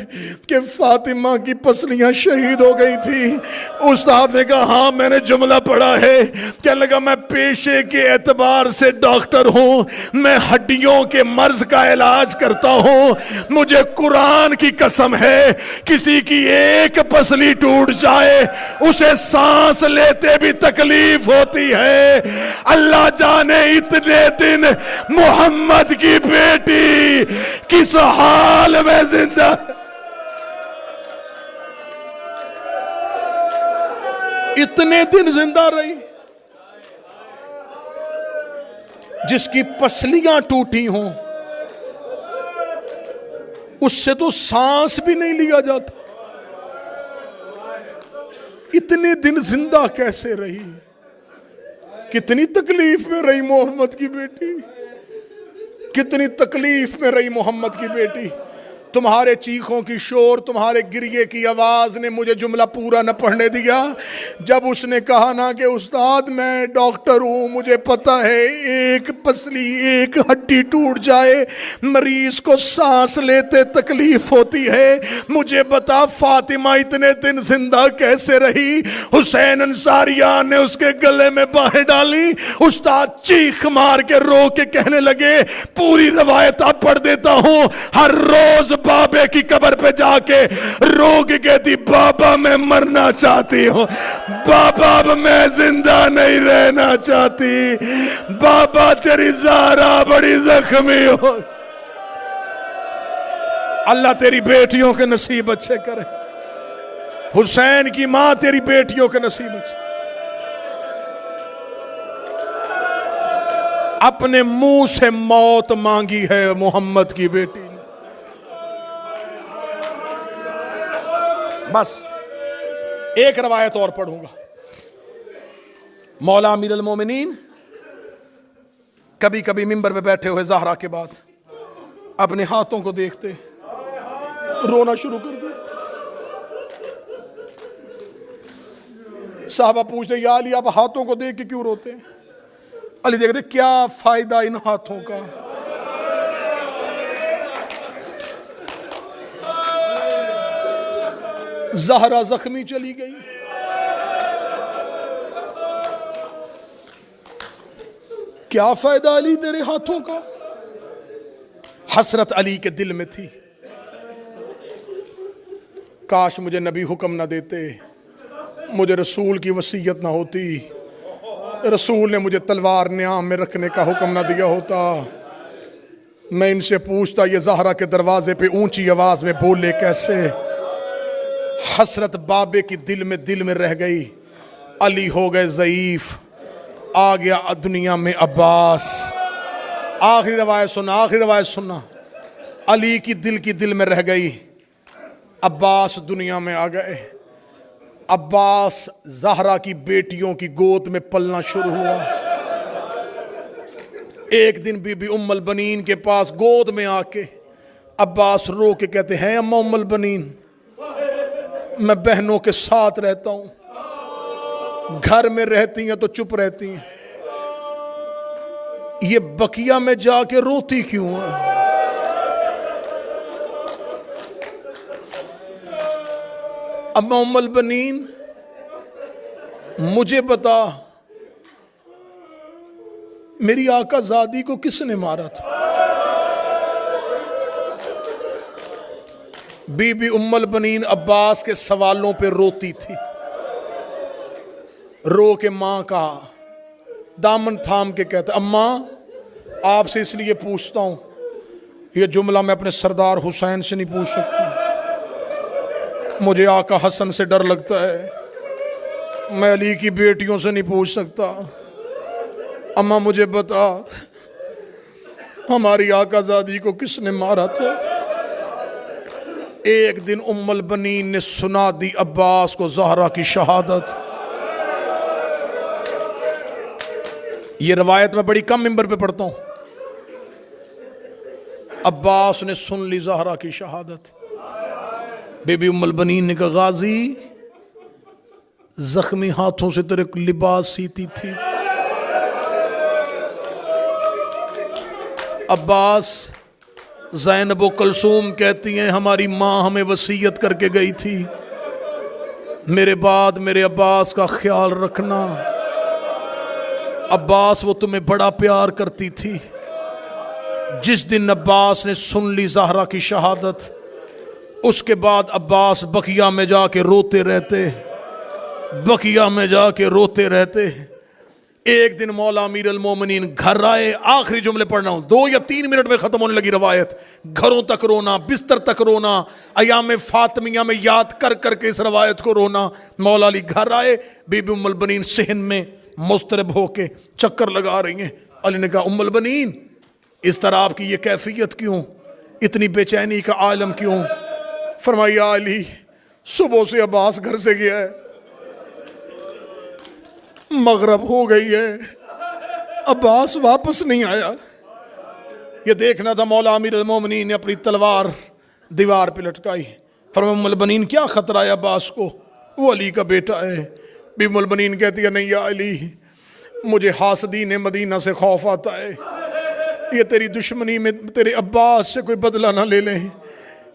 कि फातिमा की पसलियां शहीद हो गई थी। उस्ताद ने कहा हाँ मैंने जुमला पढ़ा है। कहने लगा मैं पेशे के एतबार से डॉक्टर हूँ, मैं हड्डियों के मर्ज का इलाज करता हूँ। मुझे कुरान की कसम है किसी की एक पसली टूट जाए उसे सांस लेते भी तकलीफ होती है। अल्लाह जाने इतने दिन मोहम्मद की बेटी किस हाल में जिंदा, इतने दिन जिंदा रही। जिसकी पसलियां टूटी हों उससे तो सांस भी नहीं लिया जाता। इतने दिन जिंदा कैसे रही? कितनी तकलीफ में रही मोहम्मद की बेटी, कितनी तकलीफ में रही मोहम्मद की बेटी। तुम्हारे चीखों की शोर, तुम्हारे गिरिए की आवाज ने मुझे जुमला पूरा न पढ़ने दिया। जब उसने कहा ना कि उस्ताद मैं डॉक्टर हूं, मुझे पता है एक पसली एक हड्डी टूट जाए मरीज को सांस लेते तकलीफ होती है, मुझे बता फातिमा इतने दिन जिंदा कैसे रही। हुसैन अंसारिया ने उसके गले में बाहें डाली। उस्ताद चीख मार के रो के कहने लगे, पूरी रवायत आप पढ़ देता हूं, हर रोज बाबे की कब्र पे जाके रो के कहती बाबा मैं मरना चाहती हूं, बाबा अब मैं जिंदा नहीं रहना चाहती, बाबा तेरी ज़हरा बड़ी जख्मी हो। अल्लाह तेरी बेटियों के नसीब अच्छे करे, हुसैन की मां तेरी बेटियों के नसीब अच्छे। अपने मुंह से मौत मांगी है मोहम्मद की बेटी ने। बस एक रवायत और पढ़ूंगा। मौला अमीर अल मोमिनीन कभी कभी मिंबर पे बैठे हुए ज़हरा के बाद अपने हाथों को देखते रोना शुरू कर देते। साहबा पूछते या अली आप हाथों को देख के क्यों रोते हैं? अली देखते क्या फायदा इन हाथों का, ज़हरा जख्मी चली गई, क्या फायदा अली तेरे हाथों का। हसरत अली के दिल में थी, काश मुझे नबी हुक्म ना देते, मुझे रसूल की वसीयत ना होती, रसूल ने मुझे तलवार न्याम में रखने का हुक्म ना दिया होता। मैं इनसे पूछता ये ज़हरा के दरवाजे पे ऊंची आवाज में बोले कैसे। हसरत बाबे की दिल में रह गई। अली हो गए ज़ईफ, आ गया दुनिया में अब्बास। आखिरी रवायत सुना, आखिरी रवायत सुना। अली की दिल में रह गई, अब्बास दुनिया में आ गए। अब्बास ज़हरा की बेटियों की गोद में पलना शुरू हुआ। एक दिन बीबी उम्मुल बनीन के पास गोद में आके अब्बास रो के कहते हैं अम्मा उम्मुल बनीन मैं बहनों के साथ रहता हूं, घर में रहती हैं तो चुप रहती हैं, ये बकिया में जाके रोती क्यों है? अम्मा उम्मुल बनीन मुझे बता मेरी आका ज़ादी को किसने मारा था? बीबी उम्मुल बनीन अब्बास के सवालों पे रोती थी। रो के मां का दामन थाम के कहता अम्मा आपसे इसलिए पूछता हूं, ये जुमला मैं अपने सरदार हुसैन से नहीं पूछ सकता, मुझे आका हसन से डर लगता है, मैं अली की बेटियों से नहीं पूछ सकता। अम्मा मुझे बता हमारी आकाज़ादी को किसने मारा था? एक दिन उम्मुल बनीन ने सुना दी अब्बास को ज़हरा की शहादत। ये रवायत मैं बड़ी कम मिंबर पे पढ़ता हूं। अब्बास ने सुन ली ज़हरा की शहादत। बीबी उम्मुल बनीन ने कहा गाजी जख्मी हाथों से तेरे लिबास सीती थी। अब्बास ज़ैनब व कुलसूम कहती हैं हमारी माँ हमें वसीयत करके गई थी, मेरे बाद मेरे अब्बास का ख्याल रखना। अब्बास वो तुम्हें बड़ा प्यार करती थी। जिस दिन अब्बास ने सुन ली ज़हरा की शहादत, उसके बाद अब्बास बकिया में जाके रोते रहते, बकिया में जाके रोते रहते। एक दिन मौला अमीर अल मोमिनीन घर आए। आखिरी जुमले पढ़ रहा हूं, 2 या 3 मिनट में खत्म होने लगी रवायत। घरों तक रोना, बिस्तर तक रोना, अयाम फातिमिया में याद कर करके इस रवायत को रोना। मौला अली घर आए, बीबी उम्मुल बनीन सहन में मुस्तरब होके चक्कर लगा रही हैं। अली ने कहा उम्मुल बनीन इस तरह आपकी ये कैफियत क्यों, इतनी बेचैनी का आलम क्यों? फरमाया अली सुबह से अब्बास घर से गया है, मगरब हो गई है, अब्बास वापस नहीं आया। ये देखना था मौला अमीर अल मोमिनीन ने अपनी तलवार दीवार पे लटकाई। फरमाया उम्मुल बनीन क्या खतरा है अब्बास को, वो अली का बेटा है। भी उम्मुल बनीन कहती है नहीं या अली, मुझे हासदीन मदीना से खौफ आता है, ये तेरी दुश्मनी में तेरे अब्बास से कोई बदला ना ले लें।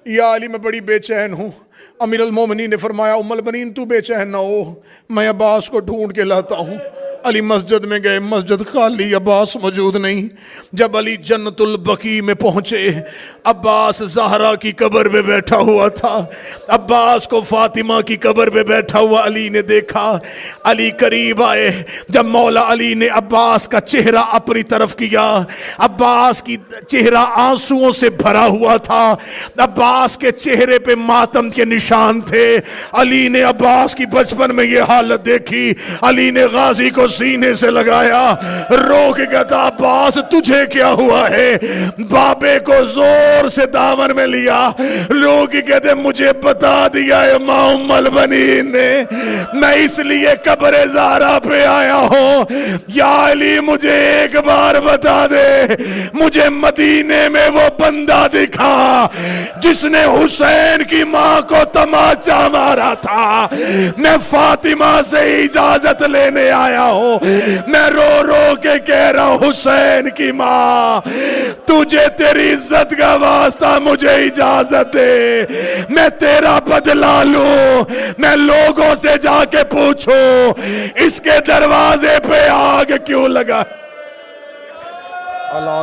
या अली मैं बड़ी बेचैन हूँ। अमीर अल मोमिनीन ने फरमाया उम्मुल बनीन तू बेचैन ना हो, मैं अब्बास को ढूंढ के लाता हूँ। अली मस्जिद में गए, मस्जिद खाली, अब्बास मौजूद नहीं। जब अली जन्नतुल बकी में पहुंचे, अब्बास ज़हरा की कब्र पे बैठा हुआ था। अब्बास को फातिमा की कब्र पे बैठा हुआ अली ने देखा। अली करीब आए। जब मौला अली ने अब्बास का चेहरा अपनी तरफ किया, अब्बास की चेहरा आंसुओं से भरा हुआ था। अब्बास के चेहरे पे मातम के निशान थे। अली ने अब्बास की बचपन में ये हालत देखी। अली ने गाजी को सीने से लगाया, रो के कहता अब्बास तुझे क्या हुआ है। बाबे को जोर से दामन में लिया। लोग कहते मुझे बता दिया है मां उम्मुल बनीन ने, मैं इसलिए कब्र ज़हरा पे आया हूं। या अली मुझे एक बार बता दे, मुझे मदीने में वो बंदा दिखा जिसने हुसैन की मां को तमाचा मारा था। मैं फातिमा से इजाजत लेने आया हूं। मैं रो रो के कह रहा हूं हुसैन की मां, तुझे तेरी इज्जत का वास्ता मुझे इजाजत दे, मैं तेरा बदला लूं। मैं लोगों से जाके पूछूं इसके दरवाजे पे आग क्यों लगा। अल्लाह